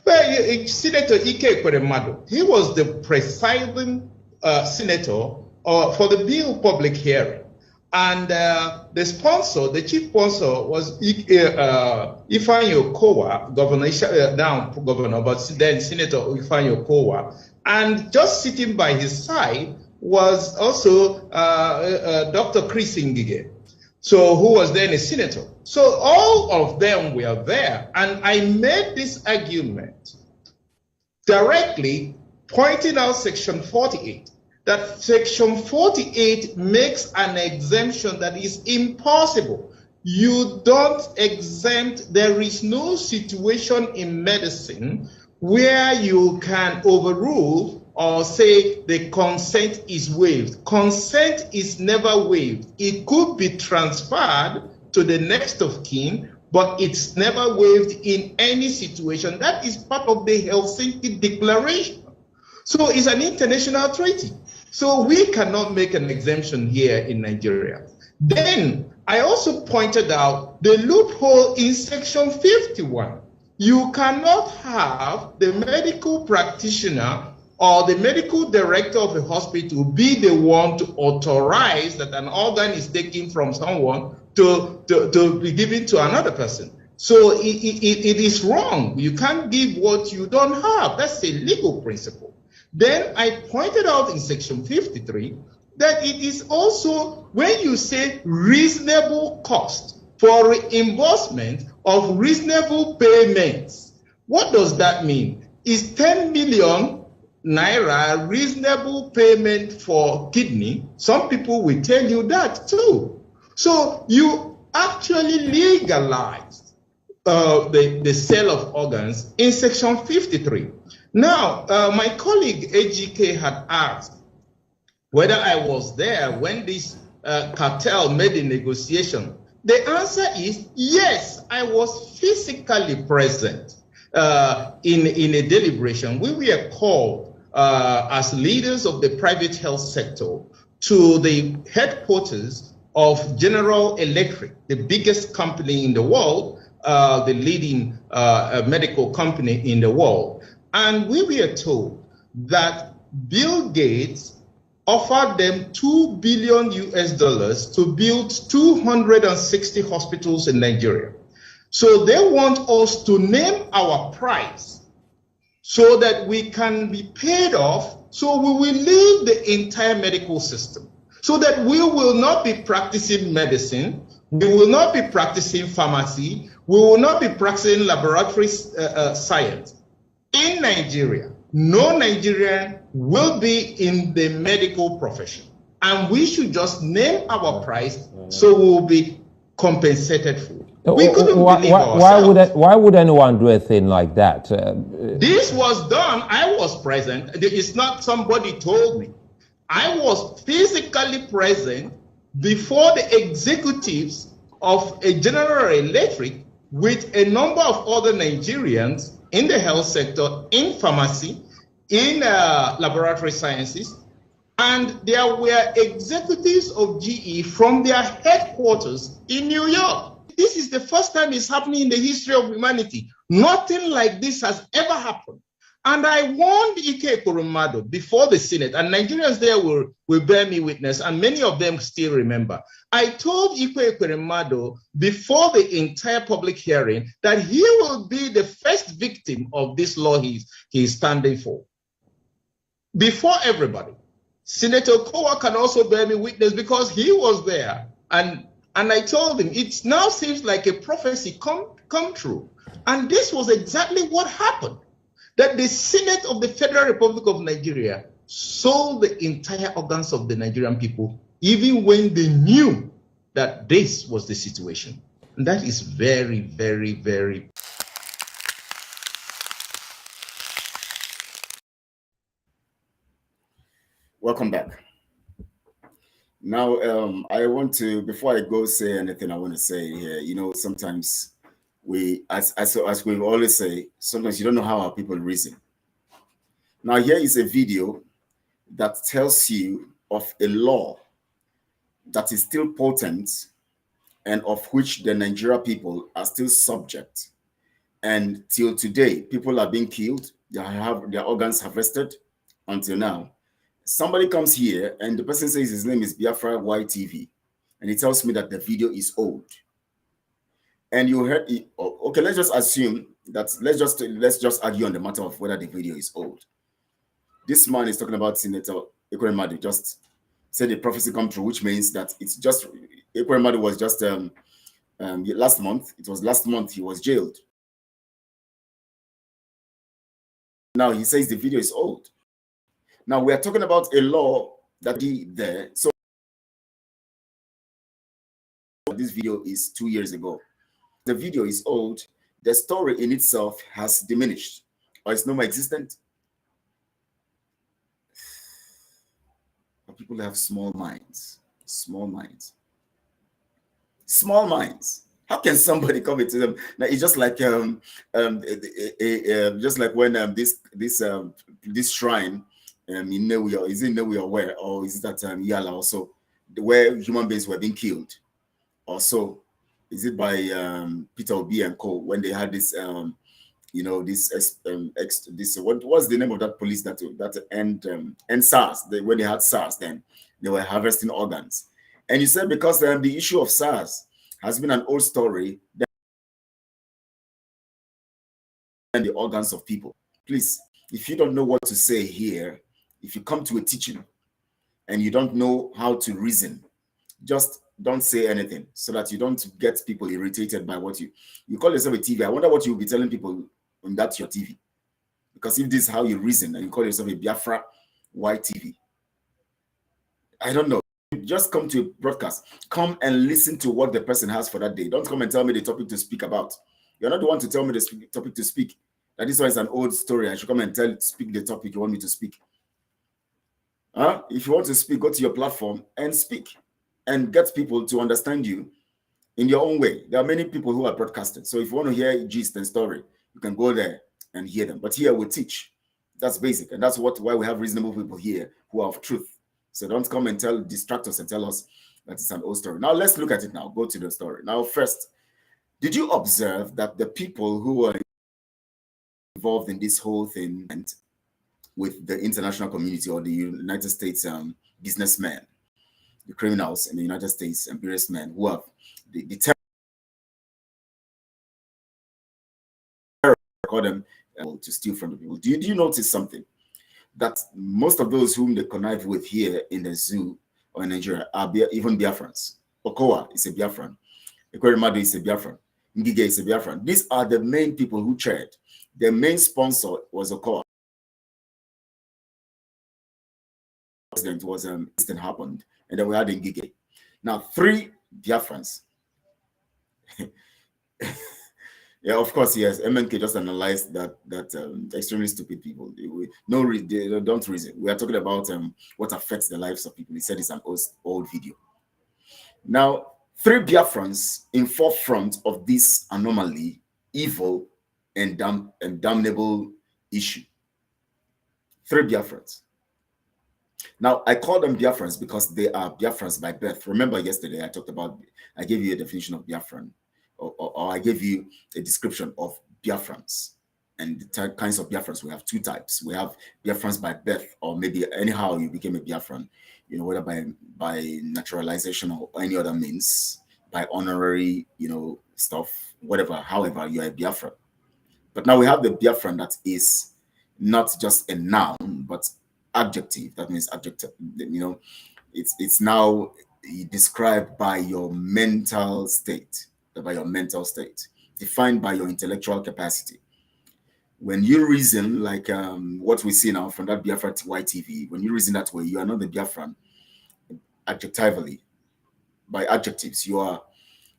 [SPEAKER 4] Well, Senator Ike Ekweremadu, he was the presiding senator for the bill public hearing. And the sponsor, the chief sponsor, was Ifeanyi Okowa, now governor, but then Senator Ifeanyi Okowa. And just sitting by his side was also Dr. Chris Ngige, so who was then a senator. So all of them were there, and I made this argument directly pointing out Section 48, that Section 48 makes an exemption that is impossible. You don't exempt, there is no situation in medicine where you can overrule or say the consent is waived. Consent is never waived. It could be transferred to the next of kin, but it's never waived in any situation. That is part of the Helsinki Declaration. So it's an international treaty. So we cannot make an exemption here in Nigeria. Then I also pointed out the loophole in Section 51. You cannot have the medical practitioner or the medical director of a hospital be the one to authorize that an organ is taken from someone to be given to another person. So it is wrong. You can't give what you don't have. That's a legal principle. Then I pointed out in section 53 that it is also when you say reasonable cost for reimbursement of reasonable payments. What does that mean? Is 10 million naira reasonable payment for kidney? Some people will tell you that too. So you actually legalized the sale of organs in section 53. Now, my colleague AGK had asked whether I was there when this cartel made the negotiation. The answer is yes, I was physically present in a deliberation. We were called as leaders of the private health sector to the headquarters of General Electric, the biggest company in the world, the leading medical company in the world. And we were told that Bill Gates offered them $2 billion US to build 260 hospitals in Nigeria. So they want us to name our price so that we can be paid off, so we will leave the entire medical system, so that we will not be practicing medicine, we will not be practicing pharmacy, we will not be practicing laboratory science. In Nigeria, no Nigerian will be in the medical profession. And we should just name our price so we will be compensated for. We couldn't believe ourselves.
[SPEAKER 5] Why would anyone do a thing like that?
[SPEAKER 4] This was done. I was present. It's not somebody told me. I was physically present before the executives of a General Electric with a number of other Nigerians in the health sector, in pharmacy, in laboratory sciences, and there were executives of GE from their headquarters in New York. This is the first time it's happening in the history of humanity. Nothing like this has ever happened. And I warned Ike Kurumado before the Senate, and Nigerians there will bear me witness, and many of them still remember. I told Ike Kurumado before the entire public hearing that he will be the first victim of this law he's standing for. Before everybody. Senator Kowa can also bear me witness because he was there. And I told him, it now seems like a prophecy come true. And this was exactly what happened. That the Senate of the Federal Republic of Nigeria sold the entire organs of the Nigerian people, even when they knew that this was the situation. And that is very, very, very.
[SPEAKER 3] Welcome back. Now, I want to, before I go say anything I want to say here, you know, sometimes we, as we always say, sometimes you don't know how our people reason. Now, here is a video that tells you of a law that is still potent and of which the Nigeria people are still subject. And till today, people are being killed. They have their organs harvested until now. Somebody comes here and the person says his name is Biafra YTV, and he tells me that the video is old. And you heard it. Okay, let's just assume that let's just argue on the matter of whether the video is old. This man is talking about Senator Ekweremadu just said the prophecy come true, which means that it's just Ekweremadu was just last month. It was last month he was jailed. Now he says the video is old. Now we are talking about a law that is there. So this video is 2 years ago. The video is old. The story in itself has diminished or it's no more existent. But people have small minds. Small minds. Small minds. How can somebody come into them? Now it's just like when this shrine in Newe, is it Newe or where, or is it that Yala also, where human beings were being killed? Also, is it by Peter Obi and Co. when they had this you know, this what was the name of that police that and SARS? When they had SARS, then they were harvesting organs. And you said because the issue of SARS has been an old story, the organs of people. Please, if you don't know what to say here, if you come to a teaching and you don't know how to reason, just don't say anything so that you don't get people irritated by what you call yourself a TV. I wonder what you'll be telling people on that your TV. Because if this is how you reason and you call yourself a Biafra, why TV? I don't know. Just come to a broadcast. Come and listen to what the person has for that day. Don't come and tell me the topic to speak about. You're not the one to tell me the topic to speak. That this one is an old story. I should come and speak the topic you want me to speak. If you want to speak, go to your platform and speak and get people to understand you in your own way. There are many people who are broadcasting. So if you want to hear gist and story, you can go there and hear them. But here we teach. That's basic. And that's why we have reasonable people here who are of truth. So don't come and distract us and tell us that it's an old story. Now let's look at it now. Go to the story. Now first, did you observe that the people who were involved in this whole thing and with the international community or the United States businessmen, the criminals in the United States and businessmen who have the terror, call them to steal from the people? Did you notice something? That most of those whom they connive with here in the zoo or in Nigeria are even Biafrans. Okowa is a Biafran. Ekweremadu is a Biafran. Ngige is a Biafran. These are the main people who chaired. The main sponsor was Okowa. President was this thing happened, and then we had Ngige. Now 3 Biafrans. Yeah, of course, yes. MNK just analyzed that extremely stupid people. They don't reason. We are talking about what affects the lives of people. He said it's an old video. Now, 3 Biafrans in forefront of this anomaly, evil, and damnable issue. 3 Biafrans. Now, I call them Biafrans because they are Biafrans by birth. Remember yesterday I gave you a definition of Biafran. Or I gave you a description of Biafrans and the kinds of Biafrans. We have 2 types. We have Biafrans by birth, or maybe anyhow you became a Biafran, whether by naturalization or any other means, by honorary, stuff, whatever, however, you are a Biafran. But now we have the Biafran that is not just a noun, but adjective. That means adjective, it's now described by your mental state. Defined by your intellectual capacity. When you reason like what we see now from that Biafra YTV, when you reason that way, you are not the Biafran adjectively. By adjectives, you are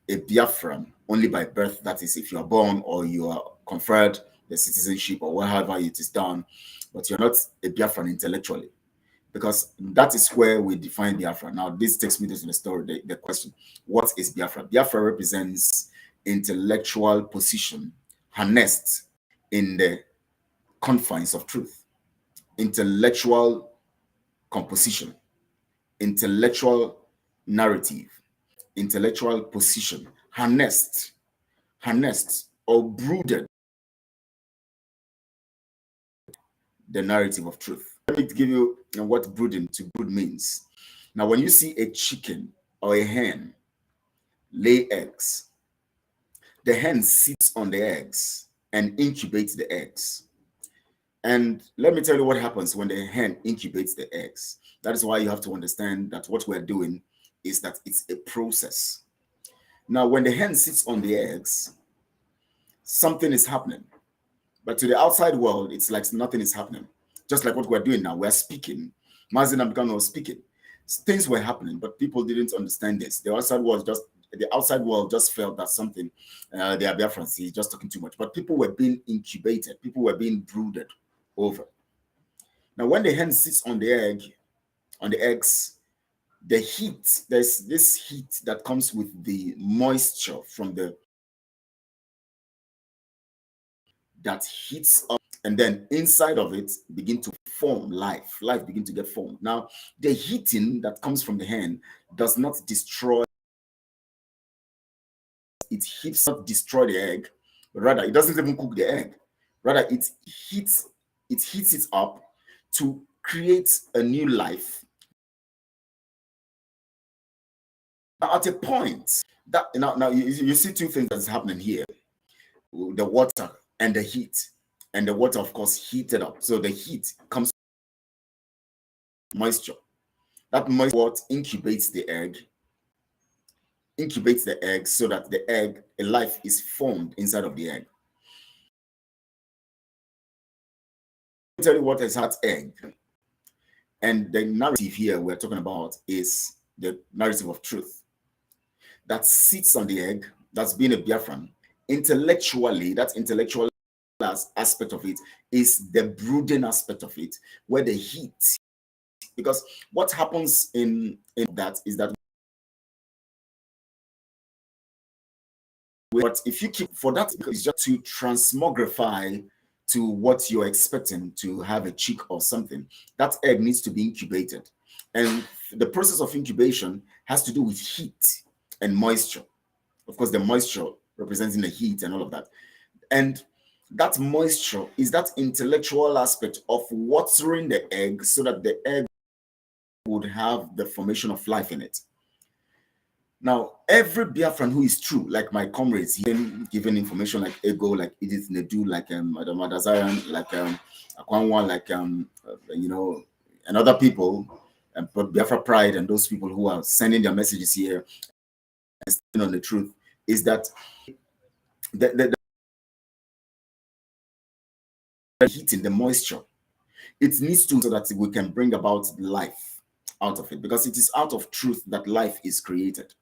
[SPEAKER 3] a Biafran only by birth. That is, if you are born or you are conferred the citizenship or whatever it is done, but you're not a Biafran intellectually. Because that is where we define Biafra. Now, this takes me to the story, the question, what is Biafra? Biafra represents intellectual position harnessed in the confines of truth. Intellectual composition, intellectual narrative, intellectual position, harnessed or brooded the narrative of truth. Let me give you what brood means. Now, when you see a chicken or a hen lay eggs, the hen sits on the eggs and incubates the eggs. And let me tell you what happens when the hen incubates the eggs. That is why you have to understand that what we're doing is that it's a process. Now, when the hen sits on the eggs, something is happening. But to the outside world, it's like nothing is happening. Just like what we're doing now, we're speaking. Mazin Abdullah was speaking. Things were happening, but people didn't understand this. The outside world just felt that something, they are Biafrans, he's just talking too much. But people were being incubated, people were being brooded over. Now, when the hen sits on the eggs, the heat, there's this heat that comes with the moisture from that heats up, and then inside of it begin to form life begin to get formed. Now, the heating that comes from the hen does not destroy, it heats not destroy the egg, rather it doesn't even cook the egg, rather it heats it up to create a new life. Now, at a point that now you see 2 things that's happening here: the water and the heat. and the water, of course, heated up. So the heat comes from moisture. That moisture what incubates the egg so that the egg, a life is formed inside of the egg. Let me tell you what is that egg. And the narrative here we're talking about is the narrative of truth that sits on the egg. That's being a Biafran. Intellectually, that intellectual aspect of it is the brooding aspect of it, where the heat, because what happens in that is that, but if you keep for that, it's just to transmogrify to what you're expecting to have a chick or something. That egg needs to be incubated, and the process of incubation has to do with heat and moisture. Of course, the moisture representing the heat and all of that, and that moisture is that intellectual aspect of watering the egg so that the egg would have the formation of life in it. Now, every Biafran who is true, like my comrades, given information like Ego, like Edith Nedu, like Madam Adazayan, like Akwanwa, like you know, and other people, but Biafra Pride and those people who are sending their messages here and standing on the truth, is that the heat in the moisture, it needs to, so that we can bring about life out of it, because it is out of truth that life is created.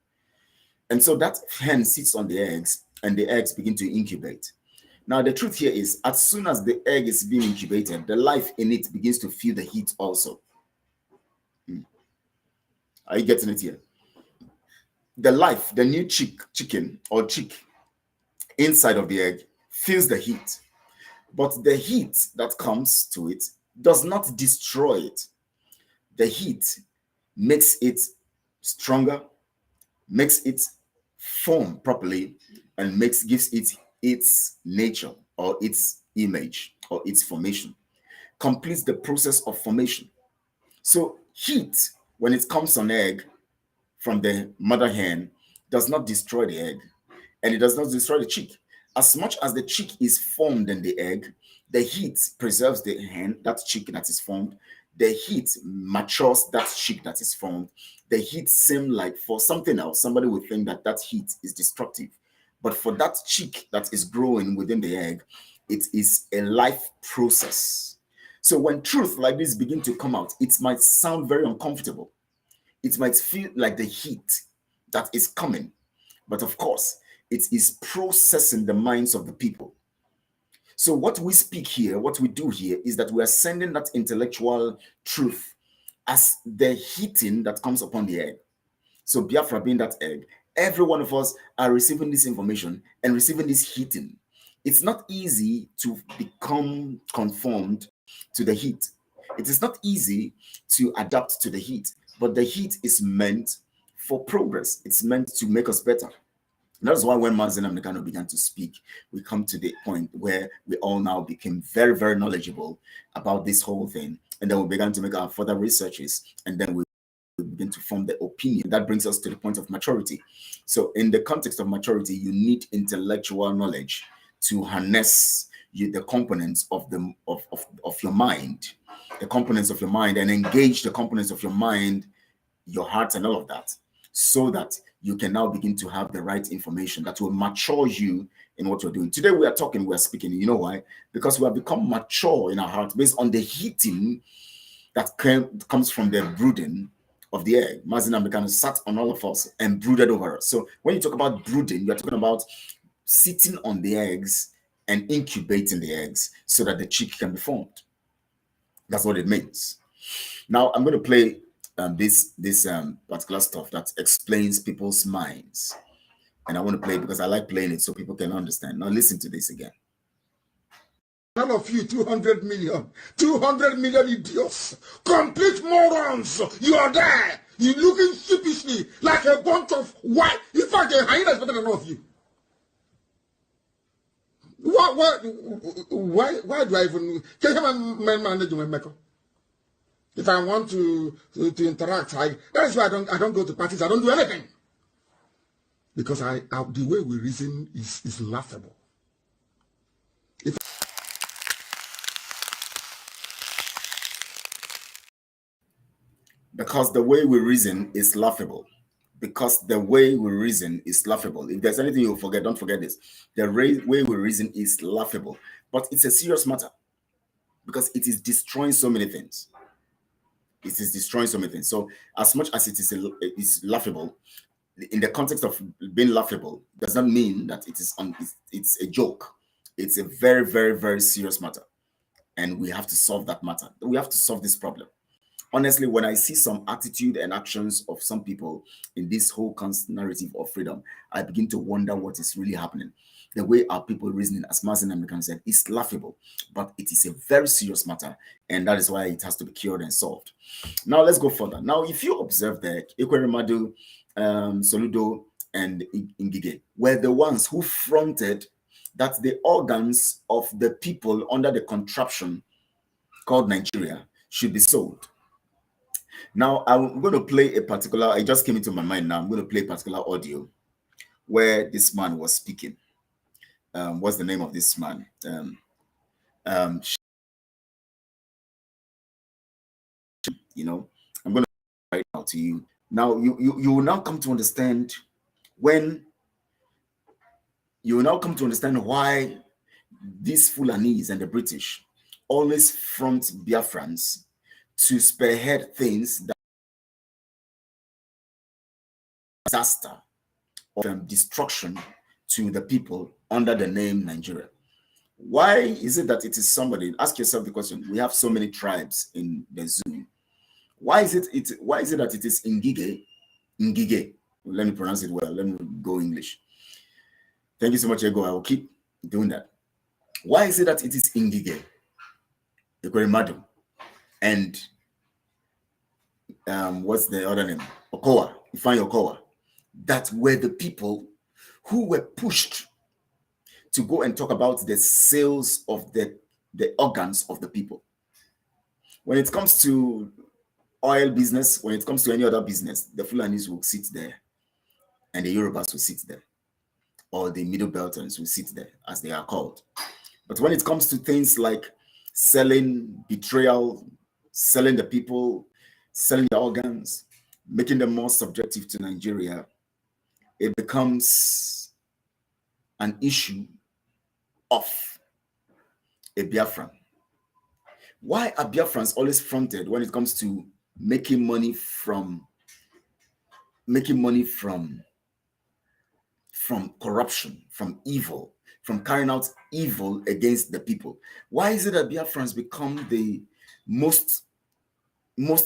[SPEAKER 3] And so that hen sits on the eggs, and the eggs begin to incubate. Now, the truth here is, as soon as the egg is being incubated, the life in it begins to feel the heat also. Are you getting it here? The life, the new chicken or chick inside of the egg feels the heat. But the heat that comes to it does not destroy it. The heat makes it stronger, makes it form properly, and gives it its nature or its image or its formation, completes the process of formation. So heat, when it comes on egg from the mother hen, does not destroy the egg, and it does not destroy the chick. As much as the chick is formed in the egg, the heat preserves the hen, that chick that is formed. The heat matures that chick that is formed. The heat seems like, for something else, somebody would think that that heat is destructive. But for that chick that is growing within the egg, it is a life process. So when truth like this begin to come out, it might sound very uncomfortable. It might feel like the heat that is coming. But of course, it is processing the minds of the people. So what we speak here, what we do here, is that we are sending that intellectual truth as the heating that comes upon the egg. So Biafra being that egg, every one of us are receiving this information and receiving this heating. It's not easy to become conformed to the heat. It is not easy to adapt to the heat, but the heat is meant for progress. It's meant to make us better. That's why when Mazen and Mekano began to speak, we come to the point where we all now became very, very knowledgeable about this whole thing. And then we began to make our further researches, and then we begin to form the opinion. That brings us to the point of maturity. So in the context of maturity, you need intellectual knowledge to harness the components of your mind, and engage the components of your mind, your heart, and all of that, so that you can now begin to have the right information that will mature you in what you're doing. Today we are speaking. You know why? Because we have become mature in our heart based on the heating that comes from the brooding of the egg. Mazin American sat on all of us and brooded over us. So when you talk about brooding, you're talking about sitting on the eggs and incubating the eggs so that the chick can be formed. That's what it means. Now I'm going to play this particular stuff that explains people's minds, and I want to play it because I like playing it so people can understand. Now listen to this again.
[SPEAKER 2] None of you, 200 million idiots, complete morons. You are there. You looking sheepishly like a bunch of white. In fact, a hyena is better than all of you. Why do I even? Can you manage my makeup? If I want to interact, that is why I don't go to parties. I don't do anything, because the way we reason is laughable.
[SPEAKER 3] Because the way we reason is laughable. Because the way we reason is laughable. If there's anything you forget, don't forget this. The way we reason is laughable. But it's a serious matter because it is destroying so many things. It is destroying so many things. So as much as it's laughable, in the context of being laughable, does not mean that it's a joke. It's a very, very, very serious matter. And we have to solve that matter. We have to solve this problem. Honestly, when I see some attitude and actions of some people in this whole constant narrative of freedom, I begin to wonder what is really happening. The way our people reasoning, as Mazen American said, is laughable, but it is a very serious matter, and that is why it has to be cured and solved. Now, let's go further. Now, if you observe that Ekweremadu, Soludo, and Ngige were the ones who fronted that the organs of the people under the contraption called Nigeria should be sold. Now, I'm going to play a particular, it just came into my mind now, I'm going to play a particular audio where this man was speaking. What's the name of this man? You know, I'm going to write out to you. Now, you will now come to understand why these Fulanese and the British always front Biafrans to spearhead things that disaster or destruction to the people under the name Nigeria. Why is it that it is somebody? Ask yourself the question. We have so many tribes in the zoo. Why is it that it is Ngige? Let me pronounce it well. Let me go English. Thank you so much, Ego. I will keep doing that. Why is it that it is Ngige, Ekweremadu, and what's the other name? Okowa, Ifeanyi Okowa, that were the people who were pushed to go and talk about the sales of the organs of the people. When it comes to oil business, when it comes to any other business, the Fulanis will sit there and the Yorubas will sit there, or the Middle Beltons will sit there, as they are called. But when it comes to things like selling, betrayal, selling the people, selling the organs, making them more subjective to Nigeria, it becomes an issue of a Biafran. Why are Biafrans always fronted when it comes to making money from corruption, from evil, from carrying out evil against the people? Why is it that Biafrans become the most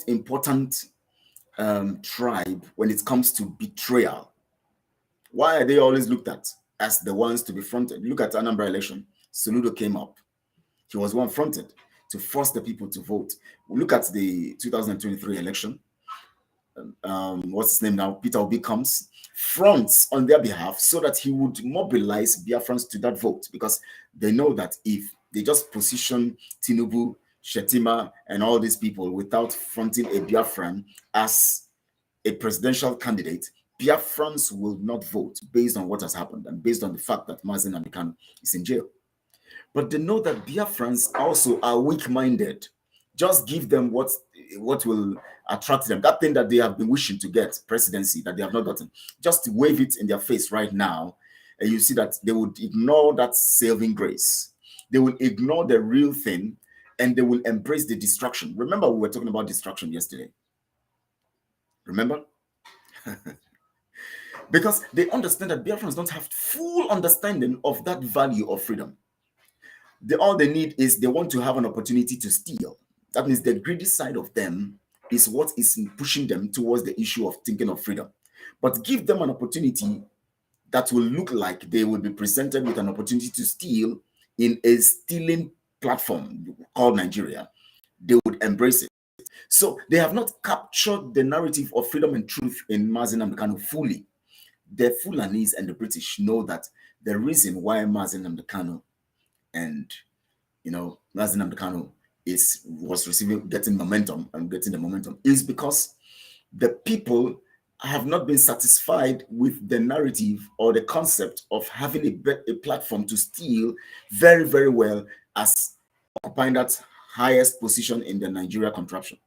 [SPEAKER 3] important tribe when it comes to betrayal? Why are they always looked at as the ones to be fronted? Look at Anambra election. Soludo came up. He was one fronted to force the people to vote. Look at the 2023 election. What's his name now? Peter Obi comes, fronts on their behalf so that he would mobilize Biafrans to that vote, because they know that if they just position Tinubu, Shetima, and all these people without fronting a Biafran as a presidential candidate, Biafrans will not vote based on what has happened and based on the fact that Mazen Amikano is in jail. But they know that Biafrans also are weak-minded. Just give them what will attract them. That thing that they have been wishing to get, presidency, that they have not gotten. Just wave it in their face right now, and you see that they would ignore that saving grace. They will ignore the real thing, and they will embrace the destruction. Remember, we were talking about destruction yesterday. Remember? Because they understand that Biafrans don't have full understanding of that value of freedom. All they need is they want to have an opportunity to steal. That means the greedy side of them is what is pushing them towards the issue of thinking of freedom. But give them an opportunity that will look like they will be presented with an opportunity to steal in a stealing platform called Nigeria. They would embrace it. So they have not captured the narrative of freedom and truth in Mazen Amikano fully. The Fulanese and the British know that the reason why Mazen Amikano and Mazen Amikano was getting the momentum is because the people have not been satisfied with the narrative or the concept of having a platform to steal very, very well as occupying that highest position in the Nigeria contraption.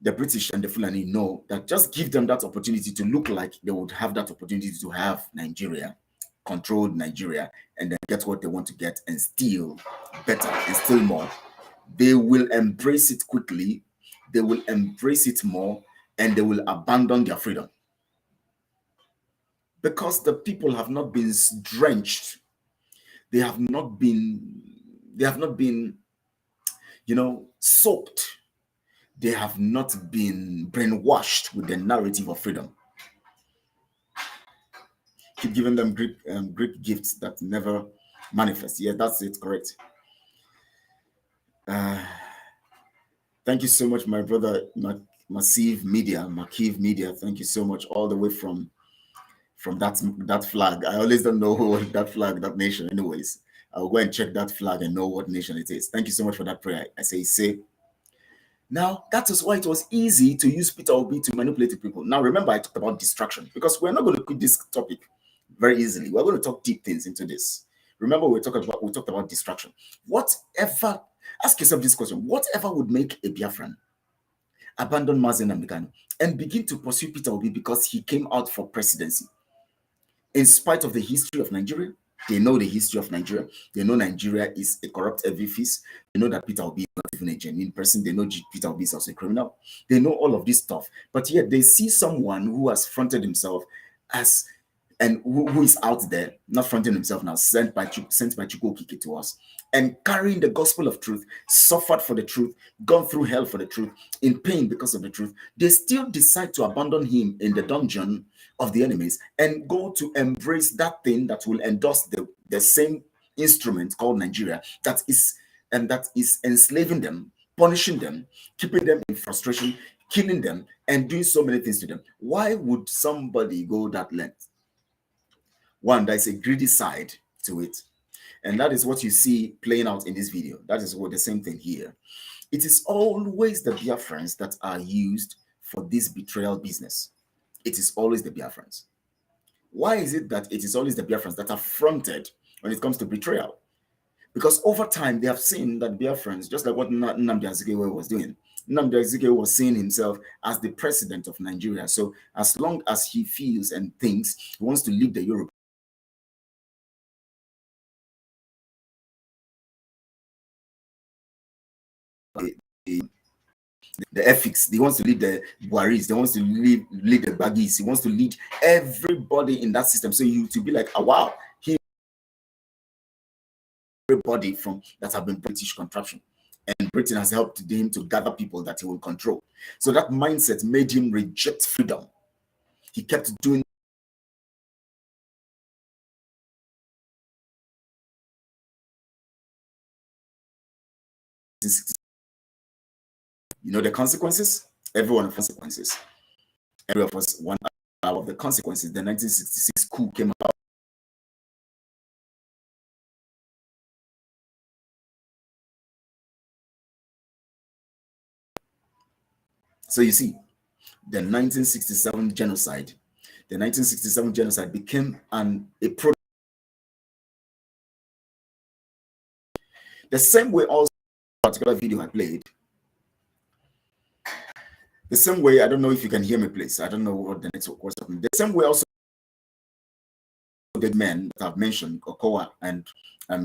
[SPEAKER 3] the British and the Fulani know that just give them that opportunity to look like they would have that opportunity to have Nigeria, controlled Nigeria, and then get what they want to get and steal better and still more. They will embrace it quickly, they will embrace it more, and they will abandon their freedom. Because the people have not been drenched, they have not been, soaked. They have not been brainwashed with the narrative of freedom. Keep giving them Greek gifts that never manifest. Yeah, that's it, correct. Thank you so much, my brother, Massive Media, Makiv Media. Thank you so much, all the way from that flag. I always don't know what that flag, that nation. Anyways, I'll go and check that flag and know what nation it is. Thank you so much for that prayer. I say. Now, that is why it was easy to use Peter Obi to manipulate people. Now, remember, I talked about distraction because we're not going to quit this topic very easily. We're going to talk deep things into this. Remember, we talked about distraction. Whatever, ask yourself this question: whatever would make a Biafran abandon Mazi Nnamdi Kanu and begin to pursue Peter Obi because he came out for presidency? In spite of the history of Nigeria, they know the history of Nigeria. They know Nigeria is a corrupt edifice. They know that Peter Obi is not even a genuine person. They know Peter Obi is also a criminal. They know all of this stuff. But yet they see someone who has fronted himself as, and who is out there, not fronting himself now, sent by Chukwu Okike to us, and carrying the gospel of truth, suffered for the truth, gone through hell for the truth, in pain because of the truth. They still decide to abandon him in the dungeon of the enemies and go to embrace that thing that will endorse the same instrument called Nigeria that is enslaving them, punishing them, keeping them in frustration, killing them, and doing so many things to them. Why would somebody go that length? One, there's a greedy side to it. And that is what you see playing out in this video. That is what the same thing here. It is always the Biafrans that are used for this betrayal business. It is always the Biafrans. Why is it that it is always the Biafrans that are fronted when it comes to betrayal? Because over time, they have seen that Biafrans, just like what Nnamdi Azikiwe was doing, Nnamdi Azikiwe was seeing himself as the president of Nigeria. So as long as he feels and thinks he wants to lead the Europe, the ethics, he wants to lead the Buaris, he wants to lead the Baggies, he wants to lead everybody in that system. So you to be like, oh, wow, everybody from that have been British contraption, and Britain has helped him to gather people that he will control. So that mindset made him reject freedom. He kept doing the consequences. Everyone of consequences. Every of us one of the consequences. The 1966 coup came about. So you see, the 1967 genocide. The 1967 genocide became a product. The same way also, particular video I played. The same way, I don't know if you can hear me, please. I don't know what the network was happening. The same way also, the men that I've mentioned, Okowa and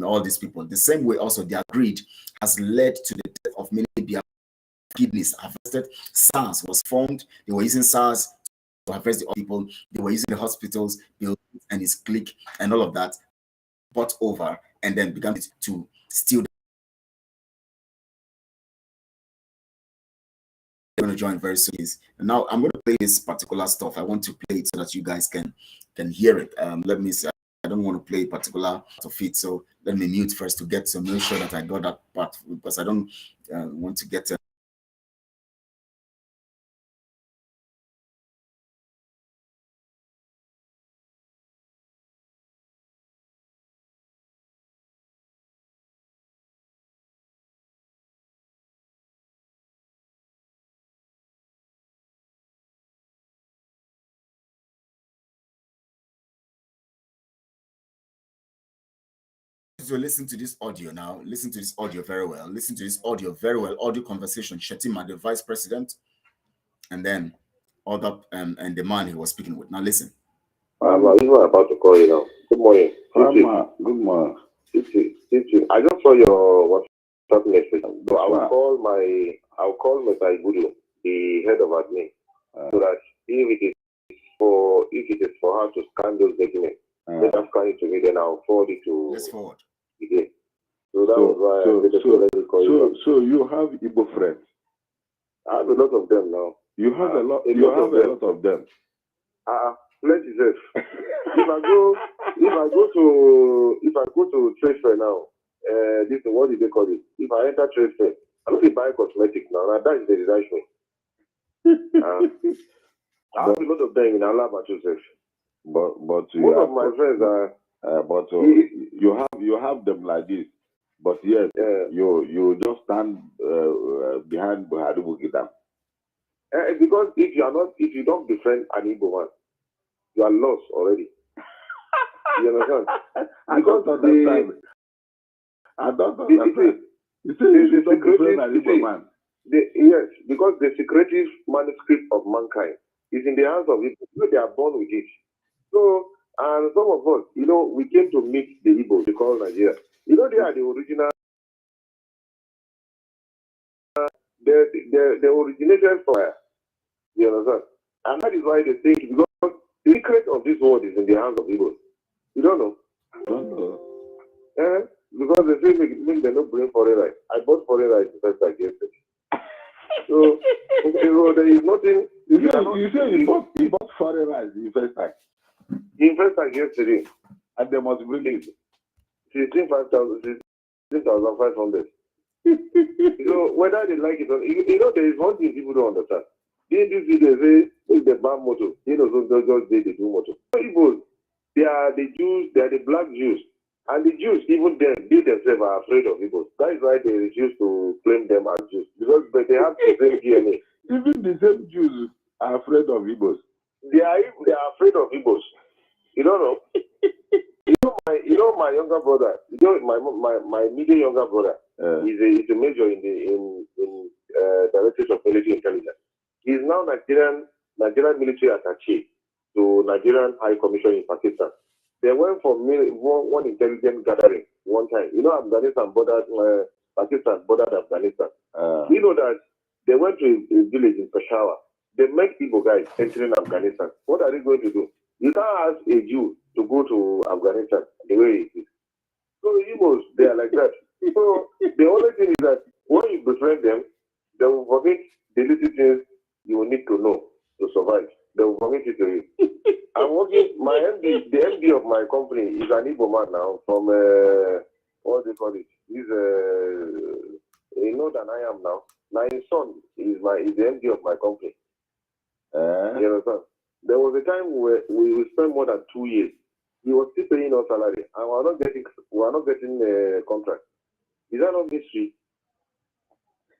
[SPEAKER 3] all these people, the same way also their greed has led to the death of many kidneys harvested. SARS was formed. They were using SARS to harvest the people. They were using the hospitals, buildings, and his clique and all of that, bought over and then began to steal. Going to join very soon. And now I'm going to play this particular stuff. I want to play it so that you guys can hear it. Let me see. I don't want to play a particular part of it, so let me mute first to get to make sure that I got that part, because I don't want to get to listen to this audio now. Listen to this audio very well. Listen to this audio very well. Audio conversation. Shetima, the vice president, and then other and the man he was speaking with. Now listen.
[SPEAKER 6] I'm even about to call you now. Good morning.
[SPEAKER 7] Good morning.
[SPEAKER 6] I just saw your WhatsApp message. So I'll call Mr. Ibudu, the head of admin, so that if it is for her to scan those documents, let her scan it to me, then I'll forward it to.
[SPEAKER 3] Let's forward.
[SPEAKER 6] Again. So that was why
[SPEAKER 7] So you have Igbo friends.
[SPEAKER 6] I have a lot of them now.
[SPEAKER 7] You have a lot of them.
[SPEAKER 6] Plenty safe. If I go to trade fair now, this is what did they call it? If I enter trade fair, I don't buy cosmetics now. Now that is the design me. I have a lot of them in Alabama too safe.
[SPEAKER 7] But
[SPEAKER 6] most of my friends are.
[SPEAKER 7] You have them like this. But yes, you just stand behind Buhari Bugidam.
[SPEAKER 6] Because if you don't befriend an Igbo man, you are lost already. You understand?
[SPEAKER 7] I don't understand. You say you don't befriend an Igbo man.
[SPEAKER 6] Yes, because the secretive manuscript of mankind is in the hands of Igbo. They are born with it. So, and some of us, we came to meet the Igbo, they call Nigeria. They are the original. They originated from. You understand? And that is why they think, because the secret of this world is in the hands of Igbo. You don't know?
[SPEAKER 7] I don't know.
[SPEAKER 6] Because they say they don't bring foreign rights. I bought foreign rights first against it. So there is nothing.
[SPEAKER 7] You say you bought foreign rights the first time.
[SPEAKER 6] In first time yesterday.
[SPEAKER 7] And they must bring it.
[SPEAKER 6] 16,500. Whether they like it or there is one thing people don't understand. In this video, they say the ban motto. So they do motto. People, they are the Jews, they are the black Jews. And the Jews, even them, they themselves are afraid of Igbo. That is why they refuse to claim them as Jews. Because they have the same DNA.
[SPEAKER 7] Even the same Jews are afraid of Igbos.
[SPEAKER 6] They are afraid of Igbos. You don't know? My younger brother, my middle younger brother, is a major in Directorate of Military Intelligence. He is now Nigerian military attaché to Nigerian High Commission in Pakistan. They went for one intelligence gathering one time. Afghanistan bordered Pakistan bordered Afghanistan. You know that they went to a village in Peshawar. They met Igbo guys entering Afghanistan. What are they going to do? You can't ask a Jew to go to Afghanistan the way it is. So the Igbos, they are like that. So the only thing is that when you befriend them, they will forget the little things you will need to know to survive. They will forget it to you. I'm working, the MD of my company is an Igbo man now from, what do you call it? He's than I am now. Now his son is the MD of my company. You understand? There was a time where we spent more than 2 years. He was still paying us salary, and we are not getting a contract. Is that not mystery?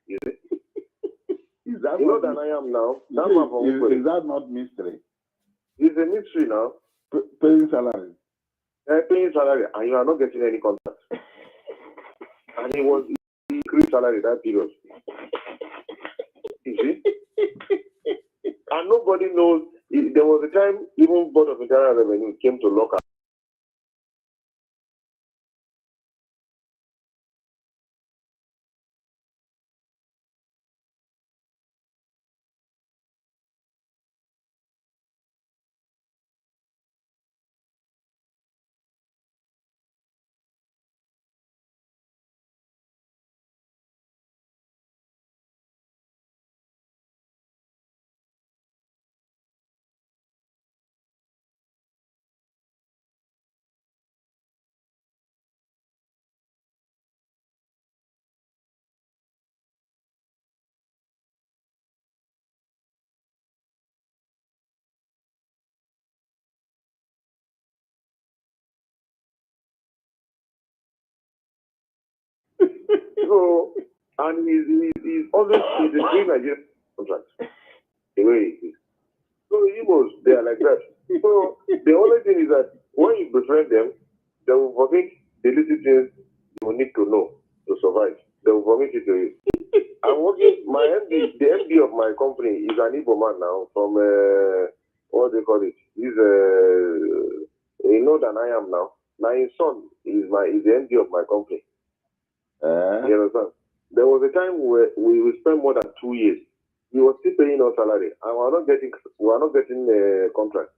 [SPEAKER 6] Is it?
[SPEAKER 7] Is that
[SPEAKER 6] than I am now.
[SPEAKER 7] Is that not mystery?
[SPEAKER 6] It's a mystery now.
[SPEAKER 7] Paying salary.
[SPEAKER 6] Paying salary, and you are not getting any contract. And he increased salary that period. You see? And nobody knows. There was a time even Board of Internal Revenue came to lock up. So, and he's always in the green Nigerian contract. The way it is. So Igbos, they are like that. So the only thing is that when you befriend them, they will forget the little things you need to know to survive. They will forget it to you. I'm working, the MD of my my company is an Igbo man now from what they call it. He's you know than I am now. Now his son is the MD of my company. You understand? There was a time where we spent more than 2 years. He was still paying our salary, and we are not getting a contract.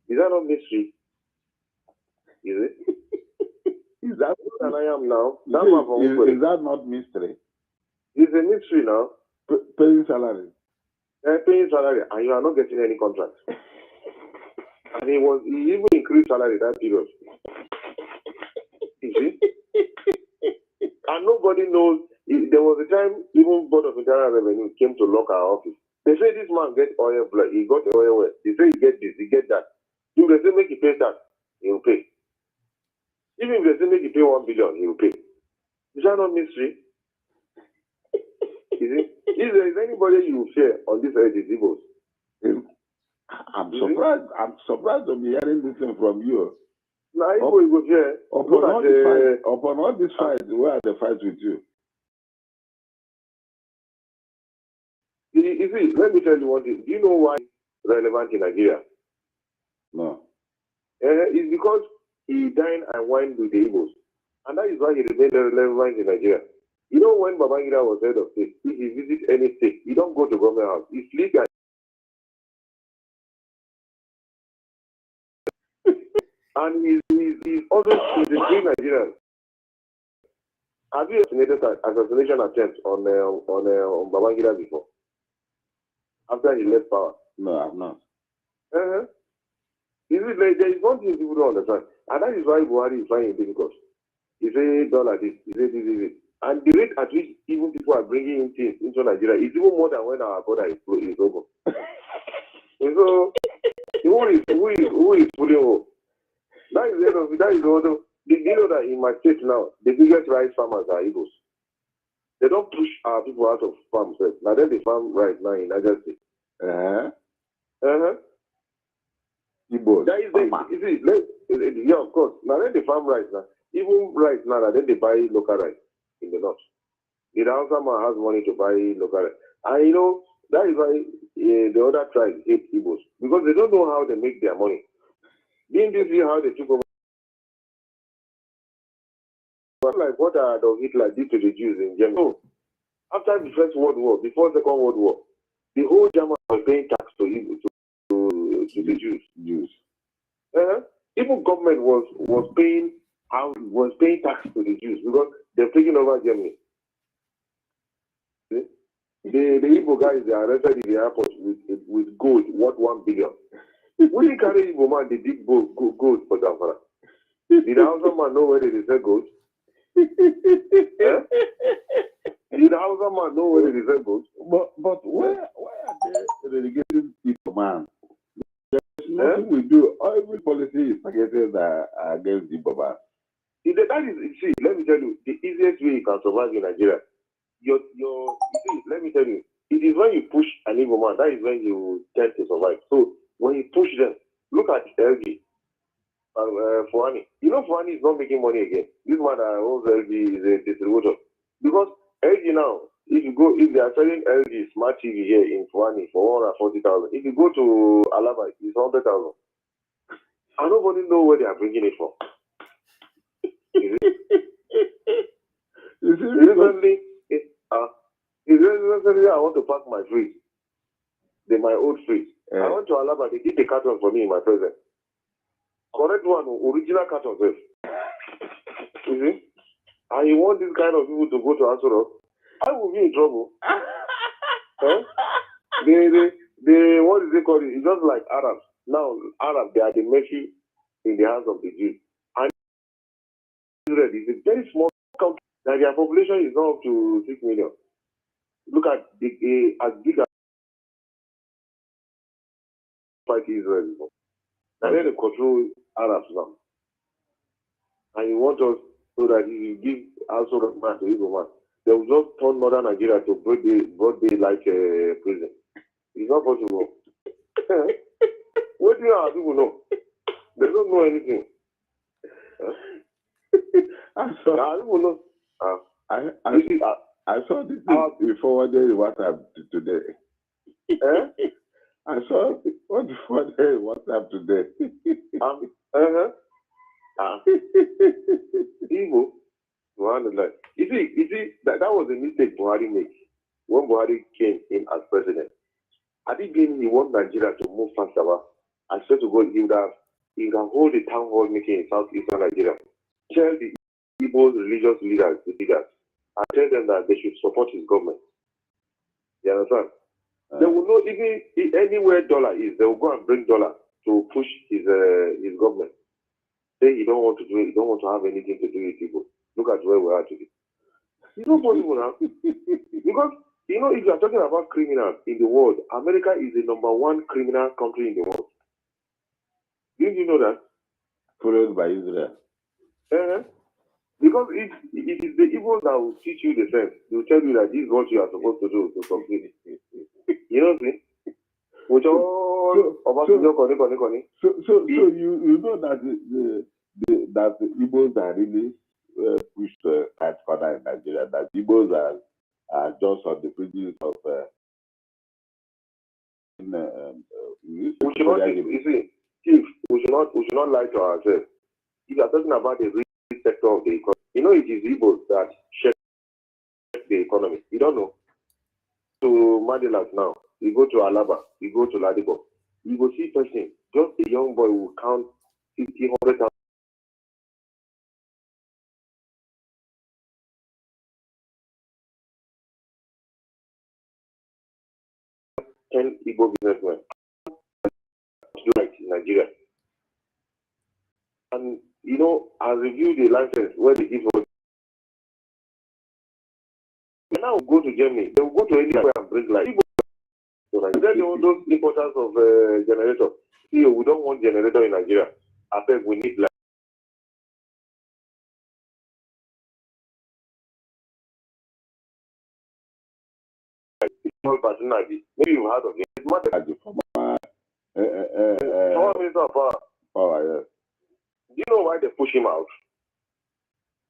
[SPEAKER 6] Is that not mystery? Is it?
[SPEAKER 7] Is that
[SPEAKER 6] than I am now?
[SPEAKER 7] is that not mystery?
[SPEAKER 6] It's a mystery now.
[SPEAKER 7] Paying salary.
[SPEAKER 6] Paying salary, and you are not getting any contract. And he even increased salary that period. You see? And nobody knows. There was a time even Board of Internal Revenue came to lock our office. They say this man get oil, he got oil well. They say he get this, he get that. If they say make he pay that, he will pay. Even if they say make he pay 1 billion, he will pay. Is that not mystery? Is it? If there is anybody you fear on this earth, it's Igbos.
[SPEAKER 7] I'm surprised. I'm surprised to be hearing this thing from you.
[SPEAKER 6] Now, Igbo is good here.
[SPEAKER 7] Upon all these fights, where are the fights with you?
[SPEAKER 6] You see, let me tell you one thing. Do you know why it's relevant in Nigeria?
[SPEAKER 7] No.
[SPEAKER 6] It's because he dined and wined with the Igbos. And that is why he remained relevant in Nigeria. You know, when Babangida was head of state, if he visits any state, he don't go to government house. He sleeps and he's always between Nigerians. Have you estimated an assassination attempt on Babangida before? After he left power?
[SPEAKER 7] No, I've not.
[SPEAKER 6] There is one thing people don't understand, and that is why Buhari is finding it difficult. He say dollar this, he say this. And the rate at which even people are bringing in things into Nigeria is even more than when our border is open. And so, who is pulling hope? That is the end of it. That is the Did you know that in my state now, the biggest rice farmers are Igbos? They don't push our people out of farms first. Now then they farm rice now in Niger State.
[SPEAKER 7] Igbos.
[SPEAKER 6] That is yeah, of course. Now then they farm rice now. Even rice now, then they buy local rice in the north. The Hausa man has money to buy local rice. And you know, that is why the other tribes hate Igbos. Because they don't know how they make their money. Didn't you see how they took over? Like what Adolf Hitler did to the Jews in Germany. So, after the First World War, before the Second World War, the whole Germans were paying tax to the Jews. Even government was paying tax to the Jews because they're taking over Germany. See? The Igbo guys, they are arrested in the airport with gold worth 1 billion. When you carry Igbo man, they dig gold for Biafra. Did the Hausa man know where they sell gold? Did the Hausa man know where they sell gold?
[SPEAKER 7] But why are they relegating Igbo man? There's nothing we do. Every policy is targeted against Igbo man.
[SPEAKER 6] See, let me tell you, the easiest way you can survive in Nigeria. Let me tell you, it is when you push an Igbo man, that is when you tend to survive. So when you push them, look at LG and Fuani. You know Fuani is not making money again. This man that owns LG is a distributor. Because LG now, if they are selling LG smart TV here in Fuani for 140,000, if you go to Alaba, it's 100,000. And nobody know where they are bringing it from. Recently, I want to pack my fridge. My old fridge. I went to Alaba, they did the carton for me in my present. Correct one, original carton first. You see? And you want this kind of people to go to Asoro? I will be in trouble. What is it called? It's just like Arabs. Now, Arabs, they are the mercy in the hands of the Jews. And Israel is a very small country. Now, their population is not up to 6 million. Look at as big as fight Israel. Now, they control Arabs now. And you want us so that if you give also man to Igbo man, they will just turn northern Nigeria to broad day like a prison. It's not possible. What do our people know? They don't know anything.
[SPEAKER 7] I saw this. You forwarded WhatsApp today. I saw what what's up today.
[SPEAKER 6] Evil. You see, that was a mistake Buhari made when Buhari came in as president. Had he been he want Nigeria to move faster, I swear to God, he would have hold a town hall meeting in southeastern Nigeria. Tell the Igbo religious leaders, and tell them that they should support his government. You understand? They will know even anywhere dollar is, they will go and bring dollar to push his government. Say he don't want to do it, he don't want to have anything to do with people. Look at where we are today. It's not possible now. Because, you know, if you are talking about criminals in the world, America is the #1 criminal country in the world. Didn't you know that?
[SPEAKER 7] Followed by Israel.
[SPEAKER 6] Because it is the evil that will teach you the sense. They will tell you that this is what you are supposed to do to complete it. You know what I mean? So
[SPEAKER 7] you know that that the Igbos are really pushed tight corner in Nigeria. That Igbos are just on the fringes of.
[SPEAKER 6] We should not, you see, Chief, we should not lie to ourselves. If you are talking about the real sector of the economy, you know it is Igbos that shape the economy. You don't know. To Madilas now, you go to Alaba, you go to Ladipo, you go see person, just a young boy will count 50, 100,000. Ten Igbo businessmen like in Nigeria. And you know, I reviewed the license where they give us. Now go to Germany, they will go to India and bring light. So then those importers of generator. See, we don't want generator in Nigeria. I think we need light. Maybe you've heard of it. It's not Minister of Power.
[SPEAKER 7] Yes.
[SPEAKER 6] Do you know why they push him out?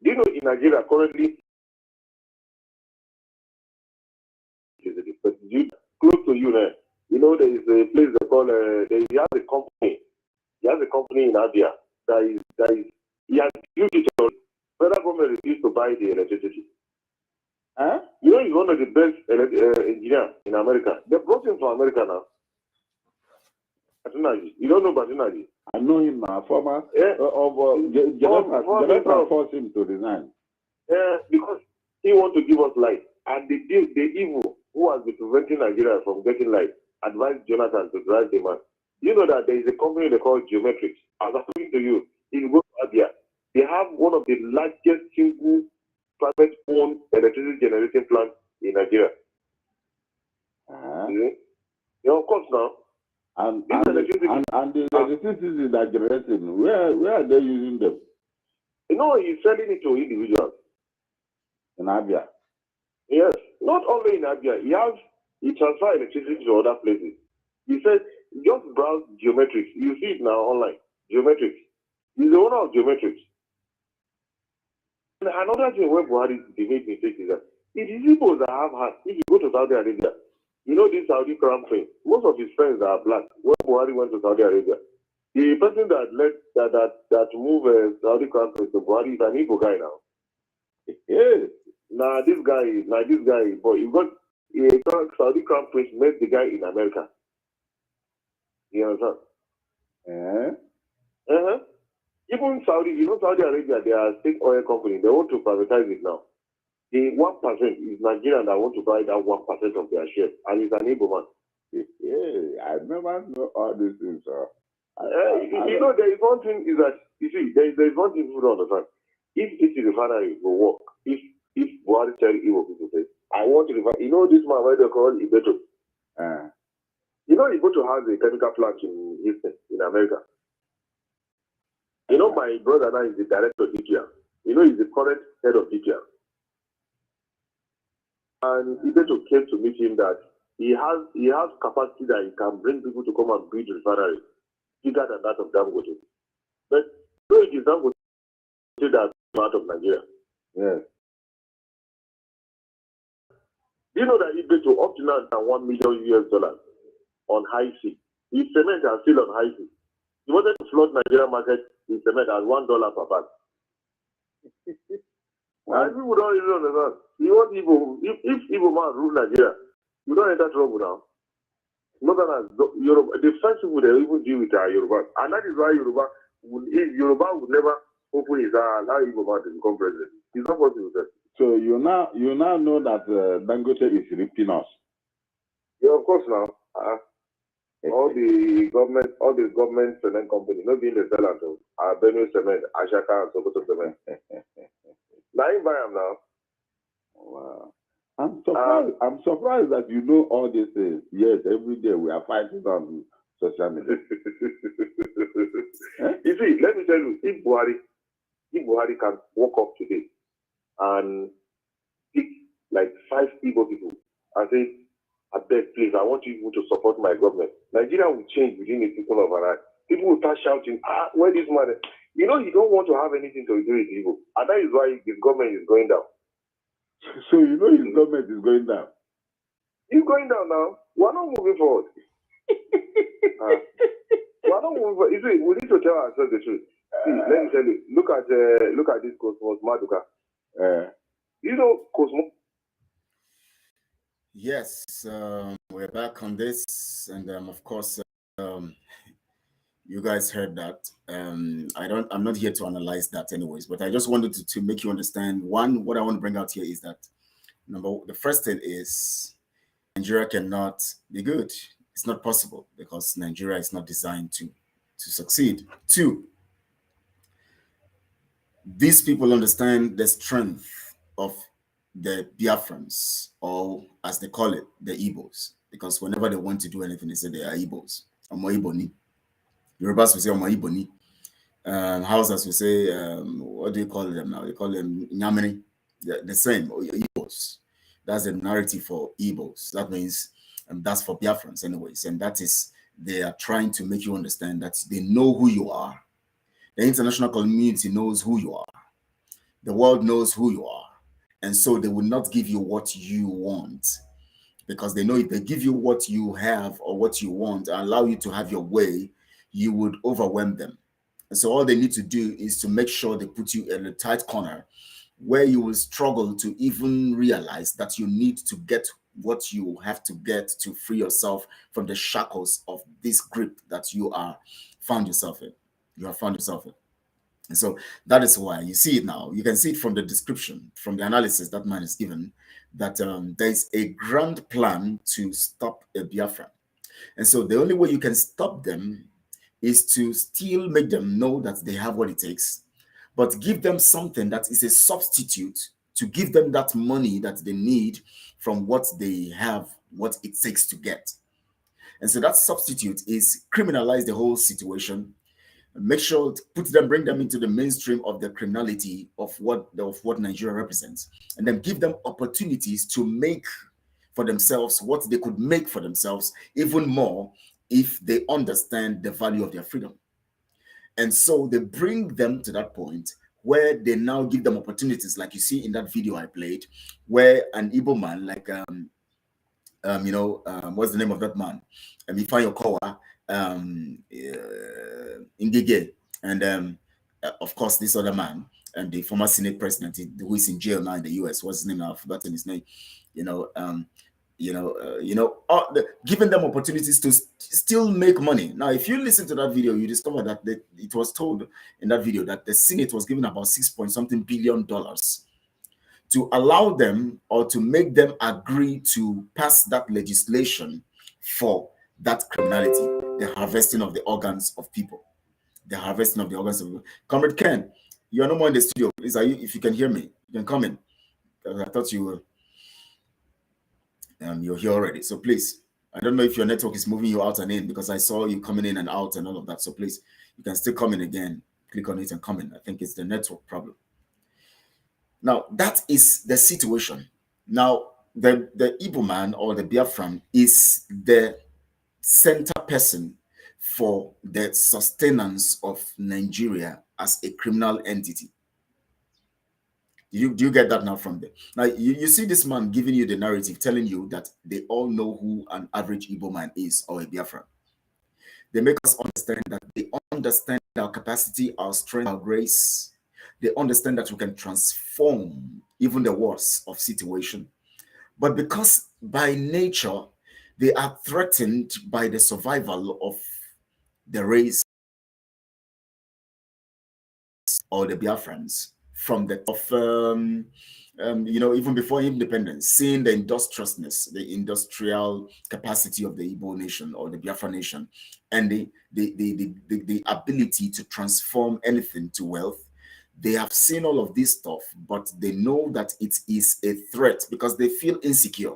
[SPEAKER 6] Do you know in Nigeria currently, but close to you there, you know there is a place they call he has a company. He has a company in Abia that is he has built it on. Federal government refused to buy the electricity. You know he's one of the best engineers in America. They brought him from America now. Batunaji. You don't know Batunaji?
[SPEAKER 7] I know him now. Former Jonathan forced him to resign.
[SPEAKER 6] Because he wants to give us light. And the evil who has been preventing Nigeria from getting light advised Jonathan to drive the man. You know that there is a company they call Geometrics. As I'm saying to you, if you go to Abia, they have one of the largest single private-owned electricity generating plants in Nigeria. Yeah, of course now.
[SPEAKER 7] And the electricity that generating, where are they using them?
[SPEAKER 6] You know, he's selling it to individuals.
[SPEAKER 7] In Abia?
[SPEAKER 6] Yes, not only in Abia. He transfers electricity to other places. He said, just browse Geometrics. You see it now online. Geometrics. He's the owner of Geometrics. And another thing where Buhari made mistake is that it is people that have heart. If you go to Saudi Arabia, you know this Saudi crown prince, most of his friends are black. When Buhari went to Saudi Arabia, the person that moved Saudi crown prince to Buhari is an Igbo guy now. Yes. Now this guy, but you got a Saudi crown prince met the guy in America. You understand? Even Saudi, you know Saudi Arabia, they are a state oil company. They want to privatize it now. The 1% is Nigerian that want to buy that 1% of their shares, and it's an Igbo man.
[SPEAKER 7] I never know all these things.
[SPEAKER 6] You know, there is one thing is that, you see, there is one thing you don't understand. If this refinery will work, if Buhari tell Igbo people say, I want to refine, you know this man where they call Ibeto? You know Ibeto has a chemical plant in Houston, in America. You know my brother now is the director of DPR. You know he's the current head of DPR. And Ibeto came to meet him that he has capacity that he can bring people to come and build refinery bigger than that of Dangote. But so it is Dangote that out of Nigeria.
[SPEAKER 7] Yes.
[SPEAKER 6] You know that Ibeto up to now $1 million US on high sea. His cement are still on high sea. He wanted to flood Nigeria market in cement at $1 per bag. And people don't really understand. You want Igbo, if Igbo man rule Nigeria, you don't enter trouble now. Northerners, Yoruba, the first people they even deal with are Yoruba. And that is why Yoruba would never open his eye and allow Igbo man to become president. It's not possible, sir.
[SPEAKER 7] So you now know that Dangote is ripping us.
[SPEAKER 6] Yeah, of course now. All the government cement companies, not being the seller to Benue Cement, Ashaka, and Sokoto Cement. Now you buy them now.
[SPEAKER 7] Wow. I'm surprised that you know all these things. Yes, every day we are fighting on social media.
[SPEAKER 6] You see, let me tell you, if Buhari can walk up today and pick like 5 Igbo people and say, I beg, please, I want you to support my government. Nigeria will change within a people of an eye. People will start shouting, where this man is? You know, he don't want to have anything to do with evil. And that is why his government is going down.
[SPEAKER 7] So you know his government is going down?
[SPEAKER 6] He's going down now. We're not moving forward. We're not moving forward. You see, we need to tell ourselves the truth. See, let me tell you, look at this Cosmos Maduka. You know Cosmos?
[SPEAKER 3] Yes, we're back on this, and of course, you guys heard that. I'm not here to analyze that, anyways. But I just wanted to make you understand. One, what I want to bring out here is that the first thing is Nigeria cannot be good. It's not possible because Nigeria is not designed to succeed. 2, these people understand the strength of the Biafrans, or as they call it, the Igbos, because whenever they want to do anything, they say they are Igbos. Omo Iboni. Yorubas will say Omo Iboni. Hausas will say, what do you call them now? They call them Nyamini. The same, or Igbos. That's the narrative for Igbos. That means, that's for Biafrans anyways. And that is, they are trying to make you understand that they know who you are. The international community knows who you are. The world knows who you are. And so they will not give you what you want, because they know if they give you what you have or what you want and allow you to have your way, you would overwhelm them. And so all they need to do is to make sure they put you in a tight corner where you will struggle to even realize that you need to get what you have to get to free yourself from the shackles of this grip that you have found yourself in. And so that is why you see it now. You can see it from the description, from the analysis that man is given, that there is a grand plan to stop a Biafran. And so the only way you can stop them is to still make them know that they have what it takes, but give them something that is a substitute to give them that money that they need from what they have, what it takes to get. And so that substitute is criminalize the whole situation, make sure to bring them into the mainstream of the criminality of what Nigeria represents, and then give them opportunities to make for themselves what they could make for themselves, even more if they understand the value of their freedom. And so they bring them to that point where they now give them opportunities, like you see in that video I played, where an Igbo man, like what's the name of that man? Ifeanyi Okowa, Ngige, and of course this other man, and the former Senate president who is in jail now in the US. What's his name now? I've forgotten his name. Giving them opportunities to still make money. Now, if you listen to that video, you discover that it was told in that video that the Senate was given about $6-something billion to allow them, or to make them agree to pass that legislation for that criminality, the harvesting of the organs of people. The harvesting of the organs of people. Comrade Ken, you are no more in the studio. Please, if you can hear me, you can come in. I thought you were. You're here already, so please, I don't know if your network is moving you out and in, because I saw you coming in and out and all of that. So please, you can still come in again, click on it and come in. I think it's the network problem. Now, that is the situation. Now, the Igbo man, or the Biafran, is the center person for the sustenance of Nigeria as a criminal entity. Do you get that now from there? Now, you see this man giving you the narrative, telling you that they all know who an average Igbo man is or a Biafran. They make us understand that they understand our capacity, our strength, our grace. They understand that we can transform even the worst of situation. But because by nature, they are threatened by the survival of the race or the Biafrans from the even before independence, seeing the industriousness, the industrial capacity of the Igbo nation or the Biafra nation, and the ability to transform anything to wealth. They have seen all of this stuff, but they know that it is a threat because they feel insecure.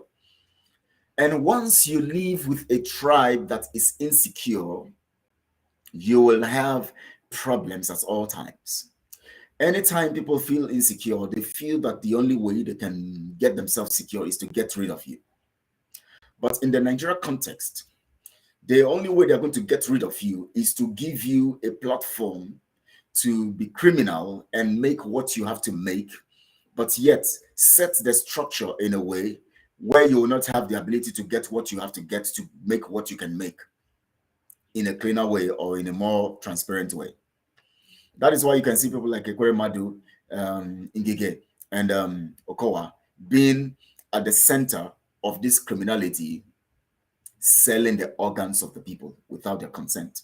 [SPEAKER 3] And once you live with a tribe that is insecure, you will have problems at all times. Anytime people feel insecure, they feel that the only way they can get themselves secure is to get rid of you. But in the Nigeria context, the only way they're going to get rid of you is to give you a platform to be criminal and make what you have to make, but yet set the structure in a way where you will not have the ability to get what you have to get to make what you can make in a cleaner way or in a more transparent way. That is why you can see people like Ekwere Madu, Ngige, and Okowa being at the center of this criminality, selling the organs of the people without their consent.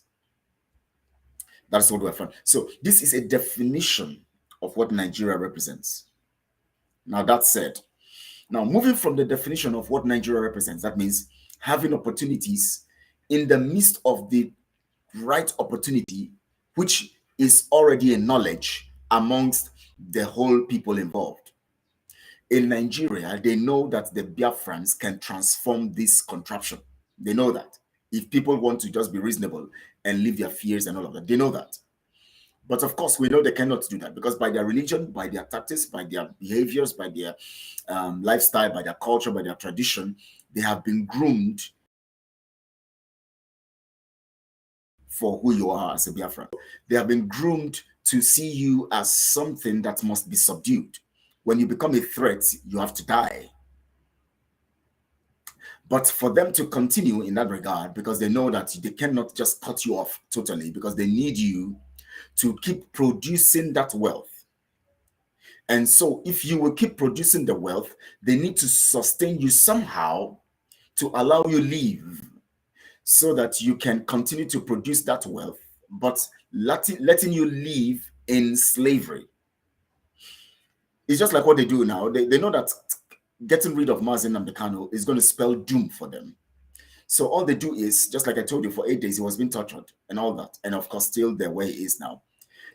[SPEAKER 3] That's what we have found. So this is a definition of what Nigeria represents. Now that said, now moving from the definition of what Nigeria represents, that means having opportunities in the midst of the right opportunity, which is already a knowledge amongst the whole people involved. In Nigeria, they know that the Biafrans can transform this contraption. They know that. If people want to just be reasonable and leave their fears and all of that, they know that. But of course, we know they cannot do that because by their religion, by their tactics, by their behaviors, by their lifestyle, by their culture, by their tradition, they have been groomed for who you are as a Biafran. They have been groomed to see you as something that must be subdued. When you become a threat, you have to die. But for them to continue in that regard, because they know that they cannot just cut you off totally, because they need you to keep producing that wealth. And so if you will keep producing the wealth, they need to sustain you somehow to allow you live so that you can continue to produce that wealth, but letting you live in slavery. It's just like what they do now. They know that getting rid of Mazi Nnamdi Kanu is going to spell doom for them. So all they do is, just like I told you, for 8 days, he was being tortured and all that. And of course, still the way he is now.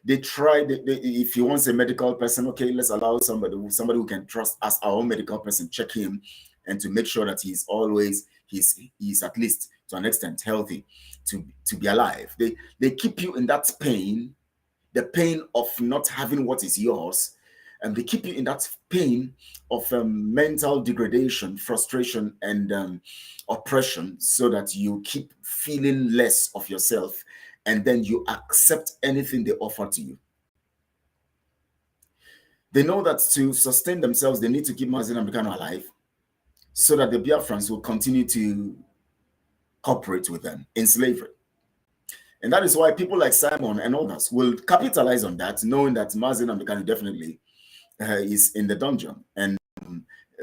[SPEAKER 3] They try, if he wants a medical person, okay, let's allow somebody who can trust as our own medical person, check him and to make sure that he's always, he's at least to an extent healthy to be alive. They keep you in that pain, the pain of not having what is yours, and they keep you in that pain of mental degradation, frustration, and oppression, so that you keep feeling less of yourself, and then you accept anything they offer to you. They know that to sustain themselves, they need to keep Mazi Nnamdi Kanu alive, so that the Biafrans will continue to cooperate with them in slavery. And that is why people like Simon and others will capitalize on that, knowing that Mazi Nnamdi Kanu definitely is in the dungeon and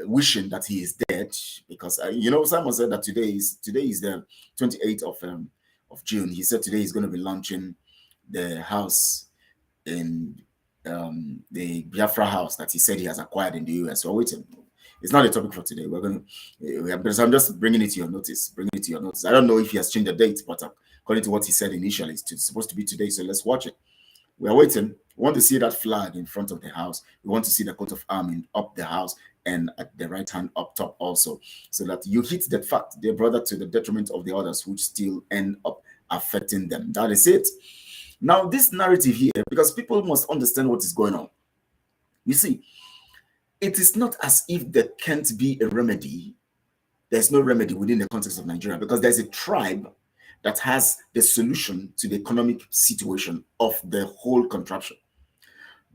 [SPEAKER 3] wishing that he is dead, because Simon said that today is the 28th of June. He said today he's going to be launching the house in the Biafra house that he said he has acquired in the US. So waiting. It's not a topic for today. I'm just bringing it to your notice. I don't know if he has changed the date, but according to what he said initially, it's supposed to be today. So let's watch it. We are waiting. We want to see that flag in front of the house. We want to see the coat of arms up the house and at the right hand up top also, so that you hit that fact, their brother, to the detriment of the others, which still end up affecting them. That is it. Now, this narrative here, because people must understand what is going on. You see, it is not as if there can't be a remedy. There's no remedy within the context of Nigeria, because there's a tribe that has the solution to the economic situation of the whole contraption.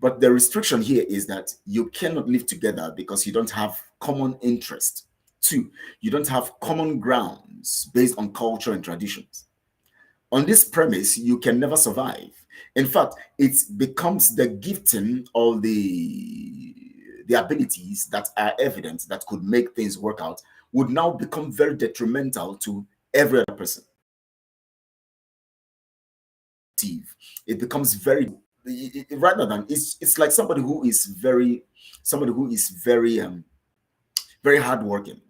[SPEAKER 3] But the restriction here is that you cannot live together because you don't have common interest. 2, you don't have common grounds based on culture and traditions. On this premise, you can never survive. In fact, it becomes the gifting of the abilities that are evident that could make things work out would now become very detrimental to every other person. It becomes very rather than it's like somebody who is very very hardworking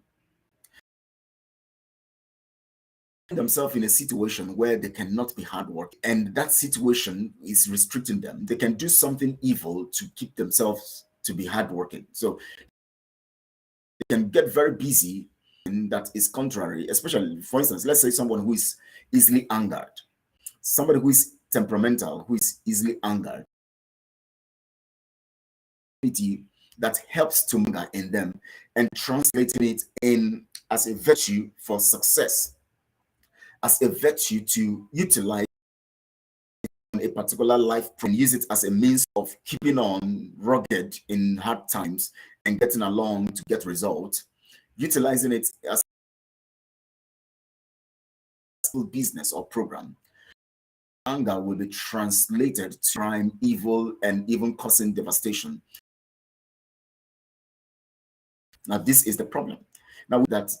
[SPEAKER 3] themselves in a situation where they cannot be hardworking, and that situation is restricting them. They can do something evil to keep themselves to be hardworking. So they can get very busy, and that is contrary, especially, for instance, let's say someone who is easily angered, somebody who is temperamental, who is easily angered, that helps to anger in them and translating it in as a virtue for success, as a virtue to utilize a particular life and use it as a means of keeping on rugged in hard times and getting along to get results, utilizing it as a business or program. Anger will be translated to crime, evil, and even causing devastation. Now, this is the problem. Now, that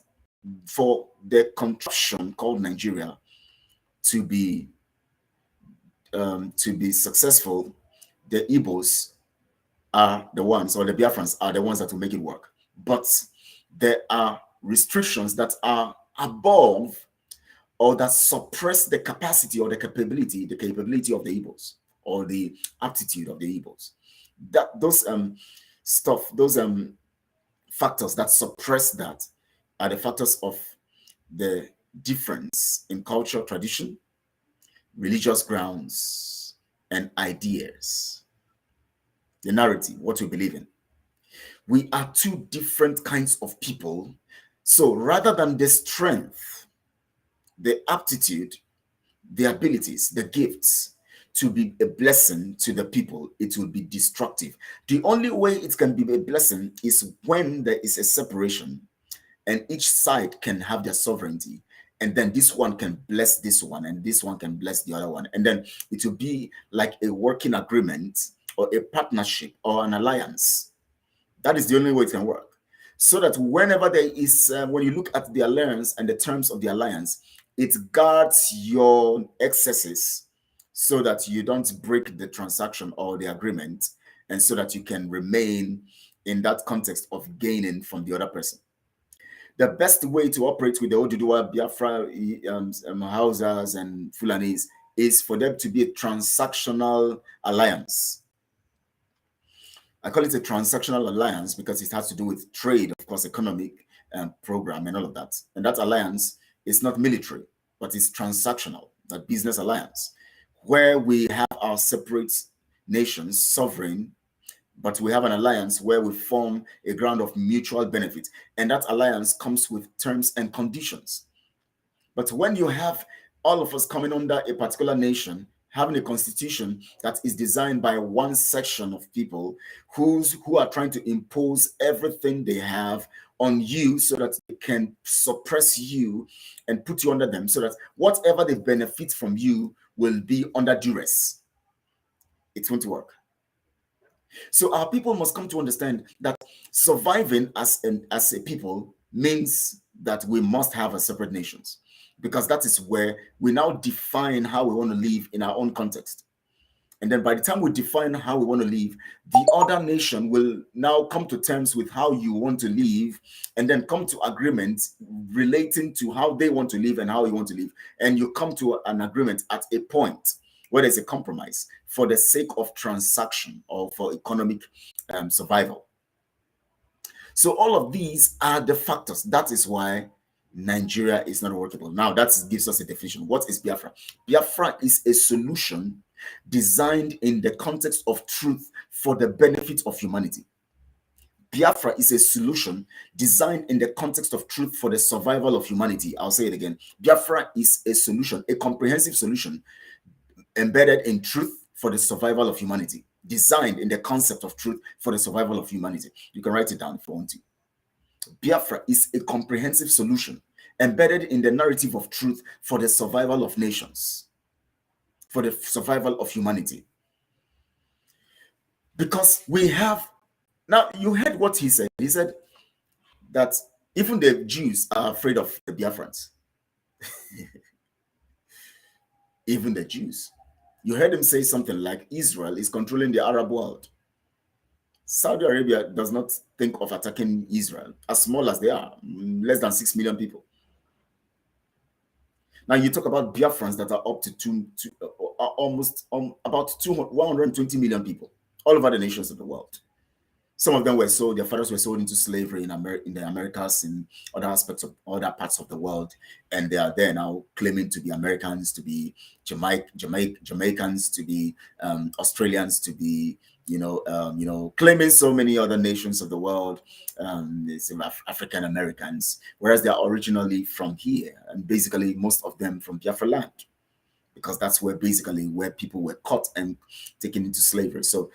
[SPEAKER 3] for the contraption called Nigeria to be successful, the Igbos are the ones, or the Biafrans are the ones that will make it work. But there are restrictions that are above or that suppress the capacity or the capability of the Igbos or the aptitude of the Igbos. That those factors that suppress that are the factors of the difference in culture, tradition, religious grounds, and ideas. The narrative, what we believe in. We are two different kinds of people. So rather than the strength, the aptitude, the abilities, the gifts to be a blessing to the people, it will be destructive. The only way it can be a blessing is when there is a separation and each side can have their sovereignty. And then this one can bless this one and this one can bless the other one. And then it will be like a working agreement or a partnership or an alliance. That is the only way it can work. So that whenever there is, when you look at the alliance and the terms of the alliance, it guards your excesses so that you don't break the transaction or the agreement, and so that you can remain in that context of gaining from the other person. The best way to operate with the Oduduwa, Biafra, Hausas, and Fulanis is for them to be a transactional alliance. I call it a transactional alliance because it has to do with trade, of course, economic program and all of that. And that alliance is not military, but it's transactional, that business alliance, where we have our separate nations, sovereign, but we have an alliance where we form a ground of mutual benefit. And that alliance comes with terms and conditions. But when you have all of us coming under a particular nation, having a constitution that is designed by one section of people who are trying to impose everything they have on you so that they can suppress you and put you under them, so that whatever they benefit from you will be under duress, it's going to work. So our people must come to understand that surviving as a people means that we must have a separate nations, because that is where we now define how we want to live in our own context. And then by the time we define how we want to live, the other nation will now come to terms with how you want to live, and then come to agreement relating to how they want to live and how you want to live. And you come to an agreement at a point where there's a compromise for the sake of transaction or for economic survival. So all of these are the factors. That is why Nigeria is not workable. Now that gives us a definition. What is Biafra? Biafra is a solution designed in the context of truth for the benefit of humanity. Biafra is a solution designed in the context of truth for the survival of humanity. I'll say it again. Biafra is a solution, a comprehensive solution embedded in truth for the survival of humanity. designed in the concept of truth for the survival of humanity. You can write it down if you want to. Biafra is a comprehensive solution embedded in the narrative of truth for the survival of nations, for the survival of humanity. Because we have, now you heard what he said. He said that even the Jews are afraid of the Biafrans. Even the Jews. You heard him say something like Israel is controlling the Arab world. Saudi Arabia does not think of attacking Israel, as small as they are, less than 6 million people. Now you talk about Biafrans that are up to almost about 120 million people all over the nations of the world. Some of them were sold, their fathers were sold into slavery in the Americas, in other aspects of other parts of the world, and they are there now claiming to be Americans, to be Jamaicans, to be Australians, to be claiming so many other nations of the world, African Americans, whereas they are originally from here, and basically most of them from Biafra land, because that's where people were caught and taken into slavery. So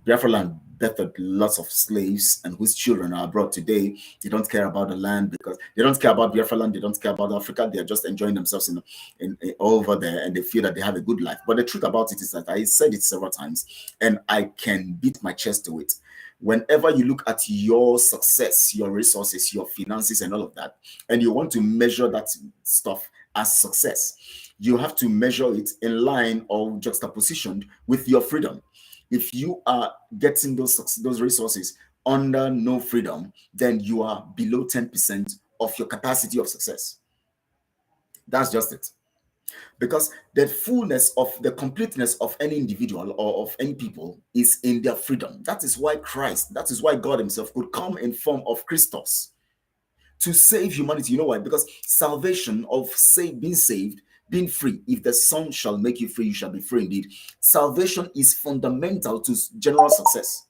[SPEAKER 3] Biafra land bettered lots of slaves, and whose children are abroad today. They don't care about the land, because they don't care about Biafra land, they don't care about Africa. They are just enjoying themselves in over there, and they feel that they have a good life. But the truth about it is that I said it several times, and I can beat my chest to it. Whenever you look at your success, your resources, your finances, and all of that, and you want to measure that stuff as success, you have to measure it in line or juxtapositioned with your freedom. If you are getting those resources under no freedom, then you are below 10% of your capacity of success. That's just it. Because the fullness of the completeness of any individual or of any people is in their freedom. That is why God himself could come in form of Christos to save humanity. You know why? Because salvation of being saved, being free, if the Son shall make you free, you shall be free indeed. Salvation is fundamental to general success.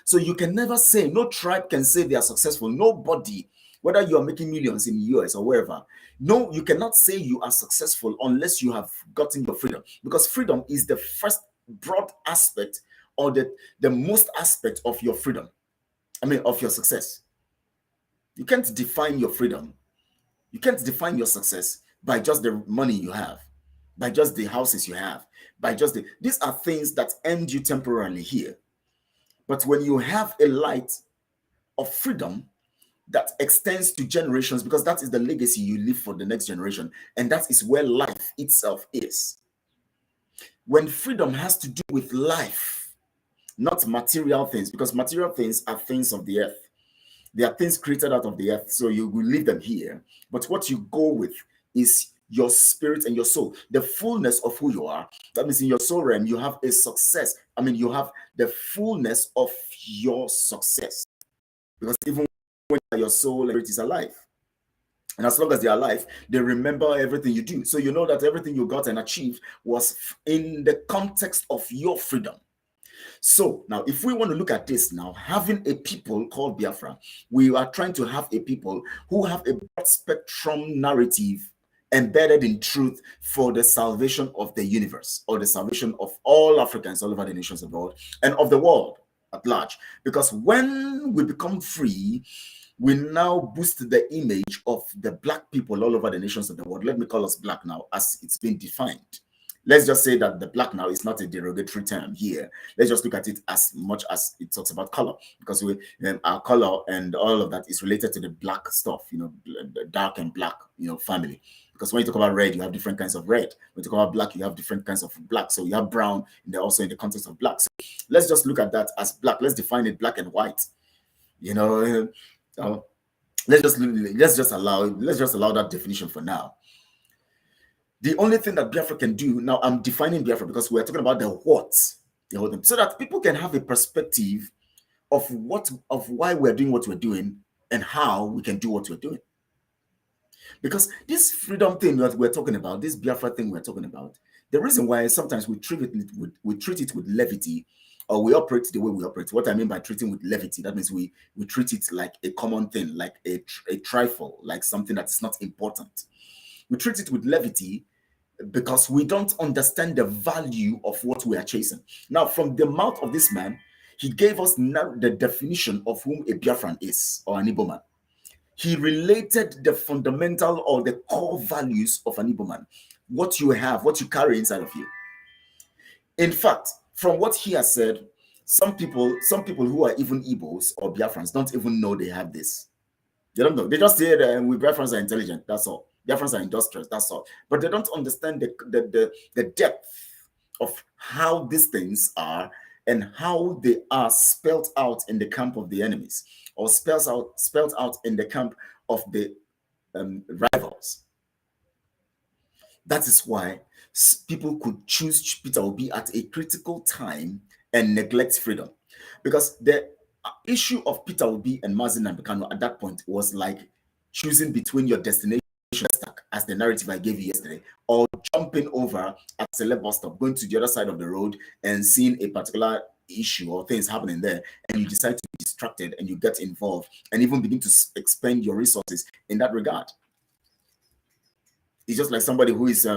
[SPEAKER 3] So you can never say, no tribe can say they are successful. Nobody, whether you are making millions in the US or wherever, no, you cannot say you are successful unless you have gotten your freedom. Because freedom is the first broad aspect, or the most aspect of your freedom. Of your success. You can't define your freedom. You can't define your success by just the money you have, by just the houses you have, by just these are things that end you temporarily here. But when you have a light of freedom that extends to generations, because that is the legacy you leave for the next generation, and that is where life itself is. When freedom has to do with life, not material things, because material things are things of the earth. They are things created out of the earth, so you will leave them here. But what you go with is your spirit and your soul, the fullness of who you are. That means in your soul realm, you have a success. You have the fullness of your success. Because even when your soul and spirit is alive, and as long as they are alive, they remember everything you do. So you know that everything you got and achieved was in the context of your freedom. So now, if we want to look at this now, having a people called Biafra, we are trying to have a people who have a broad spectrum narrative embedded in truth for the salvation of the universe, or the salvation of all Africans all over the nations of the world and of the world at large. Because when we become free, we now boost the image of the Black people all over the nations of the world. Let me call us Black now, as it's been defined. Let's just say that the Black now is not a derogatory term here. Let's just look at it as much as it talks about color, because our color and all of that is related to the Black stuff, the dark and Black, family. Because when you talk about red, you have different kinds of red. When you talk about Black, you have different kinds of Black. So you have brown, and they're also in the context of Black. So let's just look at that as Black. Let's define it Black and white. Let's just allow that definition for now. The only thing that Biafra can do, now I'm defining Biafra because we're talking about the what, so that people can have a perspective of why we're doing what we're doing and how we can do what we're doing. Because this freedom thing that we're talking about, this Biafra thing we're talking about, the reason why sometimes we treat it with levity, or we operate the way we operate. What I mean by treating with levity, that means we treat it like a common thing, like a trifle, like something that's not important. We treat it with levity because we don't understand the value of what we are chasing. Now, from the mouth of this man, he gave us now the definition of whom a Biafran is, or an Igbo man. He related the fundamental or the core values of an Igbo man, what you have, what you carry inside of you. In fact, from what he has said, some people who are even Igbos or Biafrans don't even know they have this. They don't know. They just say that we Biafrans are intelligent. That's all. Biafrans are industrious. That's all. But they don't understand the depth of how these things are and how they are spelled out in the camp of the enemies, or spelled out in the camp of the rivals. That is why people could choose Peter Obi at a critical time and neglect freedom, because the issue of Peter Obi and Mazi Nnamdi at that point was like choosing between your destination stack, as the narrative I gave you yesterday, or jumping over at Celeb bus stop, going to the other side of the road and seeing a particular issue or things happening there, and you decide to be distracted and you get involved and even begin to expend your resources in that regard. It's just like somebody who is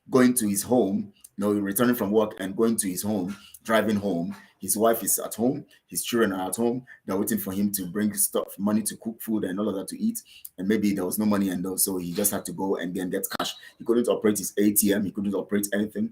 [SPEAKER 3] going to his home, returning from work and going to his home, driving home. His wife is at home, his children are at home, they're waiting for him to bring money to cook food and all of that to eat, and maybe there was no money, and so he just had to go and then get cash. He couldn't operate his ATM, he couldn't operate anything.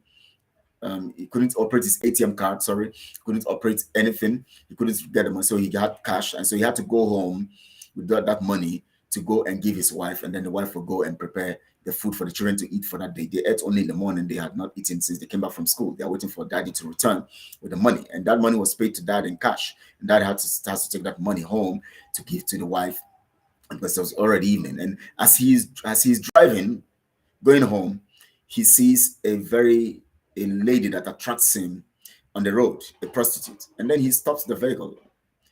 [SPEAKER 3] He couldn't operate his ATM card, he couldn't operate anything, he couldn't get the money, so he had cash, and so he had to go home with that money to go and give his wife, and then the wife would go and prepare the food for the children to eat for that day. They ate only in the morning. They had not eaten since they came back from school. They are waiting for daddy to return with the money, and that money was paid to dad in cash, and dad has to take that money home to give to the wife, because it was already evening. And as he's driving, going home, he sees a lady that attracts him on the road, a prostitute, and then he stops the vehicle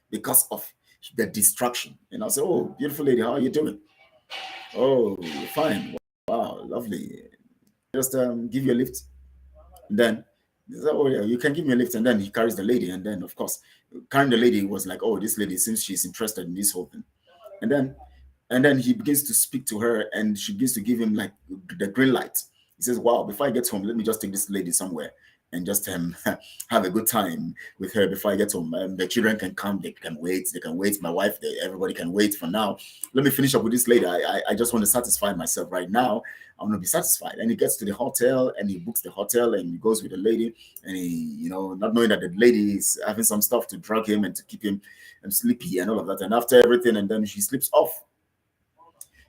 [SPEAKER 3] because of the distraction. And I say, "Oh, beautiful lady, how are you doing?" "Oh, fine. Wow, lovely. Just give you a lift." And then he said, "Oh yeah, you can give me a lift." And then he carries the lady, and then of course, carrying the lady was like, "Oh, this lady seems she's interested in this whole thing." And then he begins to speak to her, and she begins to give him like the green light. He says, "Wow, before I get home, let me just take this lady somewhere and just have a good time with her before I get home. The children can come, they can wait, my wife, everybody can wait for now. Let me finish up with this lady. I just want to satisfy myself right now. I want to be satisfied." And he gets to the hotel, and he books the hotel, and he goes with the lady, and he, not knowing that the lady is having some stuff to drug him and to keep him sleepy and all of that. And after everything, and then she sleeps off.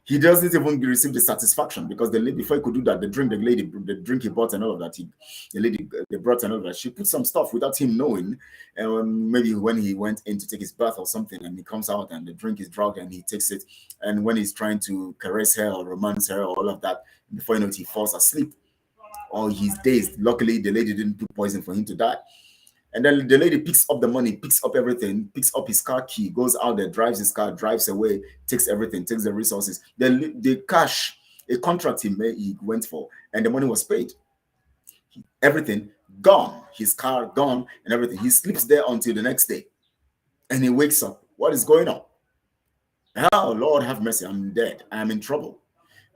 [SPEAKER 3] He doesn't even receive the satisfaction, because the lady, before he could do that, the drink he bought and all of that, the lady they brought and all of that, she put some stuff without him knowing. And maybe when he went in to take his bath or something, and he comes out and the drink is drugged, and he takes it. And when he's trying to caress her or romance her or all of that, before you know it, he falls asleep, or he's dazed. Luckily, the lady didn't put poison for him to die. And then the lady picks up the money, picks up everything, picks up his car key, goes out there, drives his car, drives away, takes everything, takes the resources. The cash, a contract he went for, and the money was paid. Everything gone, his car gone, and everything. He sleeps there until the next day, and he wakes up. What is going on? "Oh, Lord have mercy, I'm dead. I'm in trouble."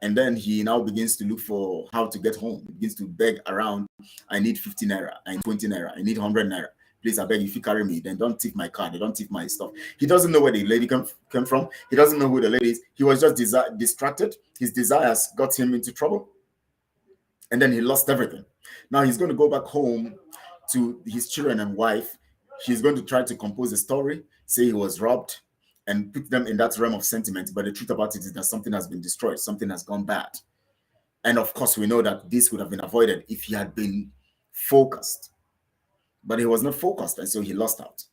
[SPEAKER 3] And then he now begins to look for how to get home. He begins to beg around. "I need 50 naira, I need 20 naira, I need 100 naira. Please, I beg, if you carry me, then don't take my car, don't take my stuff." He doesn't know where the lady came from. He doesn't know who the lady is. He was just distracted. His desires got him into trouble. And then he lost everything. Now he's going to go back home to his children and wife. He's going to try to compose a story, say he was robbed, and put them in that realm of sentiment. But the truth about it is that something has been destroyed, something has gone bad. And of course, we know that this would have been avoided if he had been focused. But he was not focused, and so he lost out.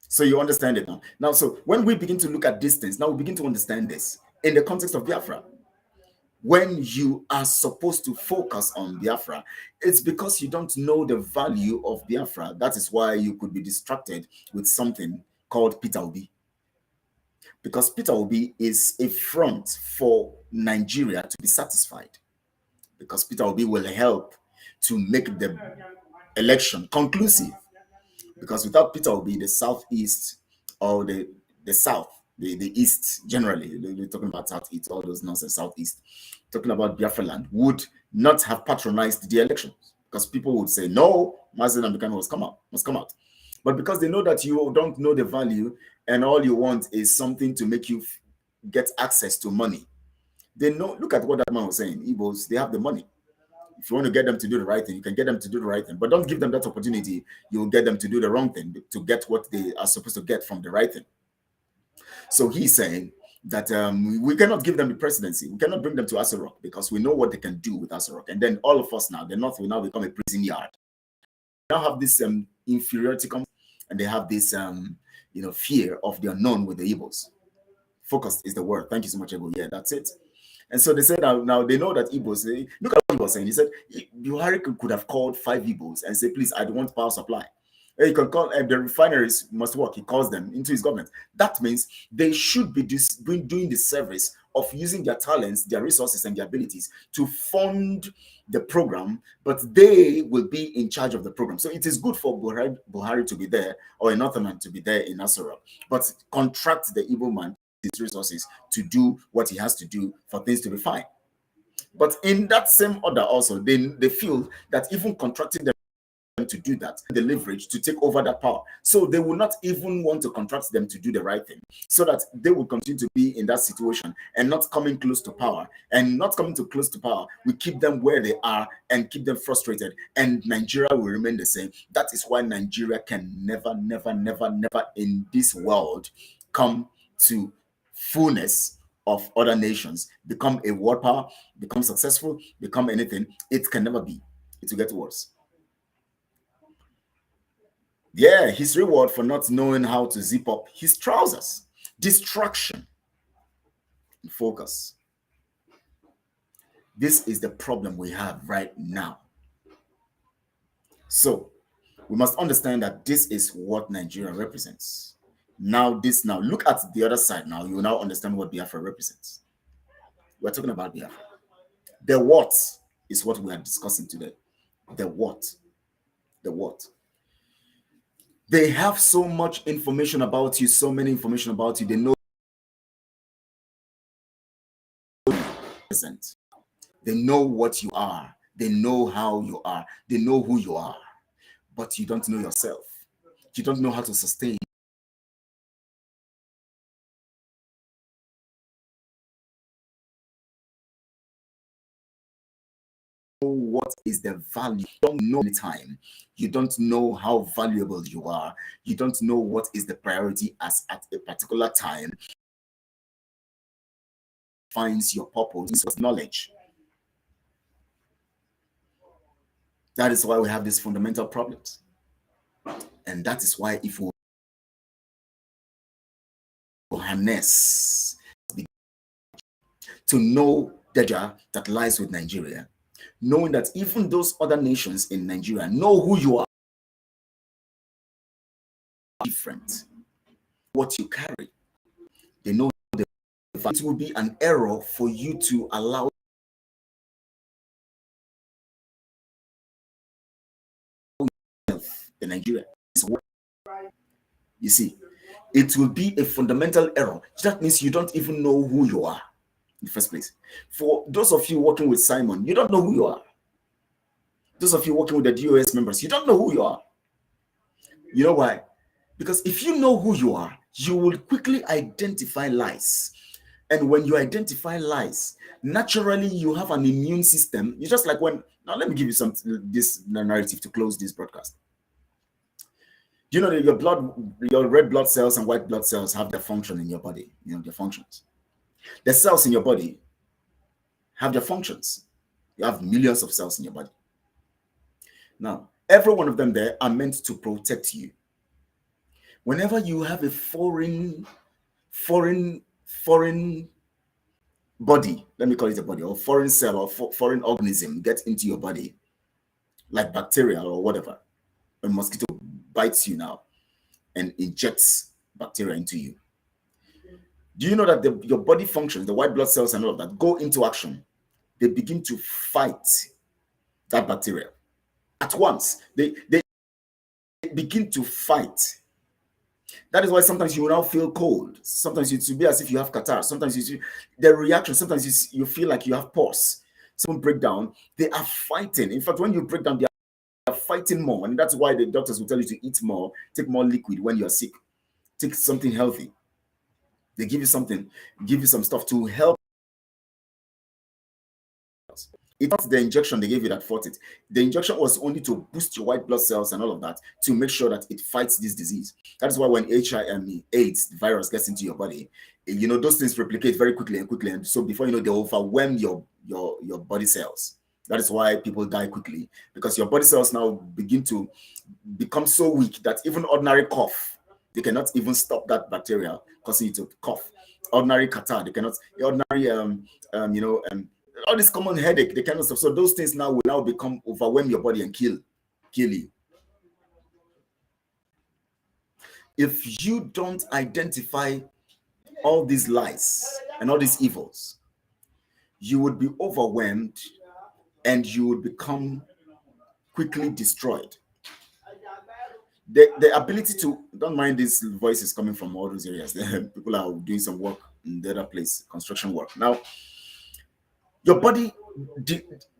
[SPEAKER 3] So you understand it now. Now, so when we begin to look at these things, now we begin to understand this in the context of Biafra. When you are supposed to focus on Biafra, it's because you don't know the value of Biafra. That is why you could be distracted with something called Peter Obi. Because Peter Obi is a front for Nigeria to be satisfied. Because Peter Obi will help to make the election conclusive. Because without Peter Obi, the Southeast or the South the East generally, we're talking about Southeast, all those nonsense, Southeast, talking about Biafra land, would not have patronized the elections because people would say, no, Mazen Amdekan must come out. But because they know that you don't know the value and all you want is something to make you get access to money, they know, look at what that man was saying, Igbos, they have the money. If you want to get them to do the right thing, you can get them to do the right thing, but don't give them that opportunity. You'll get them to do the wrong thing to get what they are supposed to get from the right thing. So he's saying that we cannot give them the presidency. We cannot bring them to Aso because we know what they can do with Aso. And then all of us now, the North will now become a prison yard. They now have this inferiority complex, and they have this fear of the unknown with the Igbos. Focused is the word. Thank you so much, Ebo. Yeah, that's it. And so they said now they know that Igbos, look at what he was saying. He said Buhari could have called 5 Igbos and say, please, I don't want power supply. He can call the refineries must work. He calls them into his government. That means they should be doing the service of using their talents, their resources, and their abilities to fund the program, but they will be in charge of the program. So it is good for Buhari to be there or a Northern to be there in Asura, but contract the Igbo man his resources to do what he has to do for things to be fine. But in that same order also, they feel that even contracting them to do that, the leverage to take over that power. So they will not even want to contract them to do the right thing, so that they will continue to be in that situation and not coming close to power. And not coming too close to power, we keep them where they are and keep them frustrated, and Nigeria will remain the same. That is why Nigeria can never in this world come to fullness of other nations, become a world power, become successful, become anything. It can never be. It will get worse. Yeah, his reward for not knowing how to zip up his trousers. Distraction. Focus. This is the problem we have right now. So we must understand that this is what Nigeria represents. Now, look at the other side now. You will now understand what Biafra represents. We're talking about Biafra. The what is what we are discussing today. The what. The what. They have so much information about you, so many information about you. They know present. They know what you are. They know how you are. They know who you are. But you don't know yourself. You don't know how to sustain. What is the value? You don't know the time. You don't know how valuable you are. You don't know what is the priority as at a particular time. Finds your purpose with knowledge. That is why we have these fundamental problems. And that is why if we harness to know the danger that lies with Nigeria, knowing that even those other nations in Nigeria know who you are, different, what you carry, they know the it will be an error for you to allow the Nigeria. You see, it will be a fundamental error. That means you don't even know who you are in the first place. For those of you working with Simon, you don't know who you are. Those of you working with the DOS members, you don't know who you are. You know why? Because if you know who you are, you will quickly identify lies. And when you identify lies, naturally you have an immune system. It's just like when, now let me give you this narrative to close this broadcast. You know that your red blood cells and white blood cells have their function in your body, their functions. The cells in your body have their functions. You have millions of cells in your body. Now, every one of them there are meant to protect you. Whenever you have a foreign body, let me call it a body, or foreign cell or foreign organism get into your body, like bacteria or whatever, a mosquito bites you now and injects bacteria into you. Do you know that your body functions, the white blood cells and all of that, go into action? They begin to fight that bacteria. At once, they begin to fight. That is why sometimes you will now feel cold. Sometimes it will be as if you have catarrh. Sometimes the reaction, sometimes you feel like you have pause. Some break down, they are fighting. In fact, when you break down, they are fighting more. And that's why the doctors will tell you to eat more, take more liquid when you're sick. Take something healthy. They give you something, give you some stuff to help. It's not the injection they gave you that fought it. The injection was only to boost your white blood cells and all of that to make sure that it fights this disease. That is why when AIDS, the virus, gets into your body, those things replicate very quickly. And so before you know, they overwhelm your body cells. That is why people die quickly, because your body cells now begin to become so weak that even ordinary cough, they cannot even stop that bacteria causing you to cough. Ordinary catarrh, they cannot. Ordinary, all this common headache, the kind of stuff. So those things now will now become overwhelm your body and kill you. If you don't identify all these lies and all these evils, you would be overwhelmed and you would become quickly destroyed. The ability to, don't mind these voices coming from all those areas. People are doing some work in the other place, construction work. Now, your body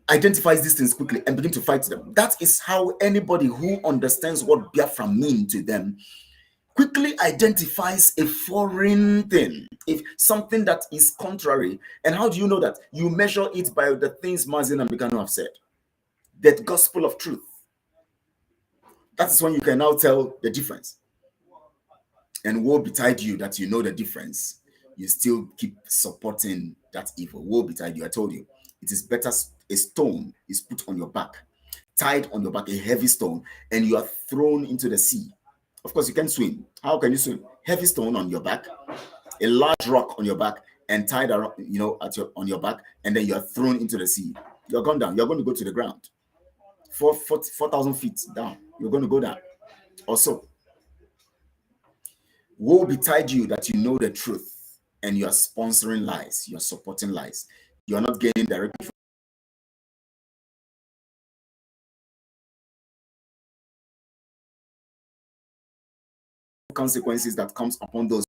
[SPEAKER 3] identifies these things quickly and begin to fight them. That is how anybody who understands what Biafra means to them quickly identifies a foreign thing, if something that is contrary. And how do you know that? You measure it by the things Mazin and Bikano have said. That gospel of truth. That is when you can now tell the difference. And woe betide you that you know the difference. You still keep supporting that evil. Woe betide you. I told you, it is better a stone is put on your back, tied on your back, a heavy stone, and you are thrown into the sea. Of course, you can swim. How can you swim? Heavy stone on your back, a large rock on your back, and tied around, on your back, and then you are thrown into the sea. You're gone down. You're going to go to the ground. 4,000 feet down. You're going to go down. Also, woe betide you that you know the truth and you are sponsoring lies, you are supporting lies. You are not gaining directly from consequences that comes upon those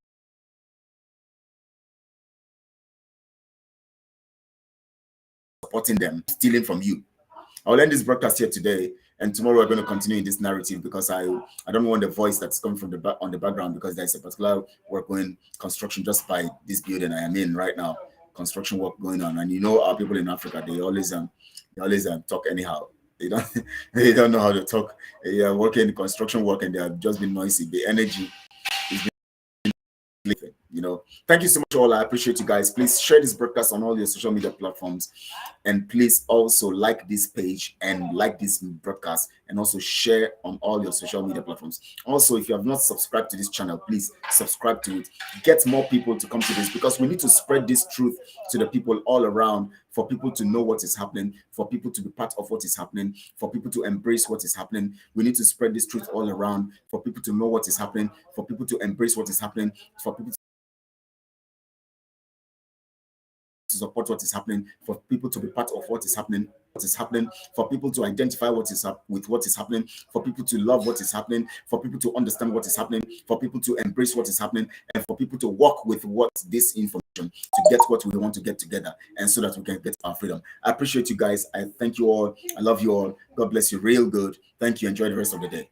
[SPEAKER 3] supporting them, stealing from you. I'll end this broadcast here today, and tomorrow we're going to continue in this narrative, because I don't want the voice that's coming from the background, because there's a particular work going, construction just by this building I am in right now, construction work going on. And our people in Africa, they always talk anyhow. They don't know how to talk. They are working in construction work and they have just been noisy. The energy is living. Thank you so much, all. I appreciate you guys. Please share this broadcast on all your social media platforms, and please also like this page and like this broadcast, and also share on all your social media platforms. Also, if you have not subscribed to this channel, please subscribe to it. Get more people to come to this, because we need to spread this truth to the people all around, for people to know what is happening, for people to be part of what is happening, for people to embrace what is happening. We need to spread this truth all around, for people to know what is happening, for people to embrace what is happening, for people to support what is happening, for people to be part of what is happening, for people to identify what is with what is happening, for people to love what is happening, for people to understand what is happening, for people to embrace what is happening, and for people to work with what this information to get what we want to get together, and so that we can get our freedom. I appreciate you guys. I thank you all. I love you all. God bless you real good. Thank you. Enjoy the rest of the day.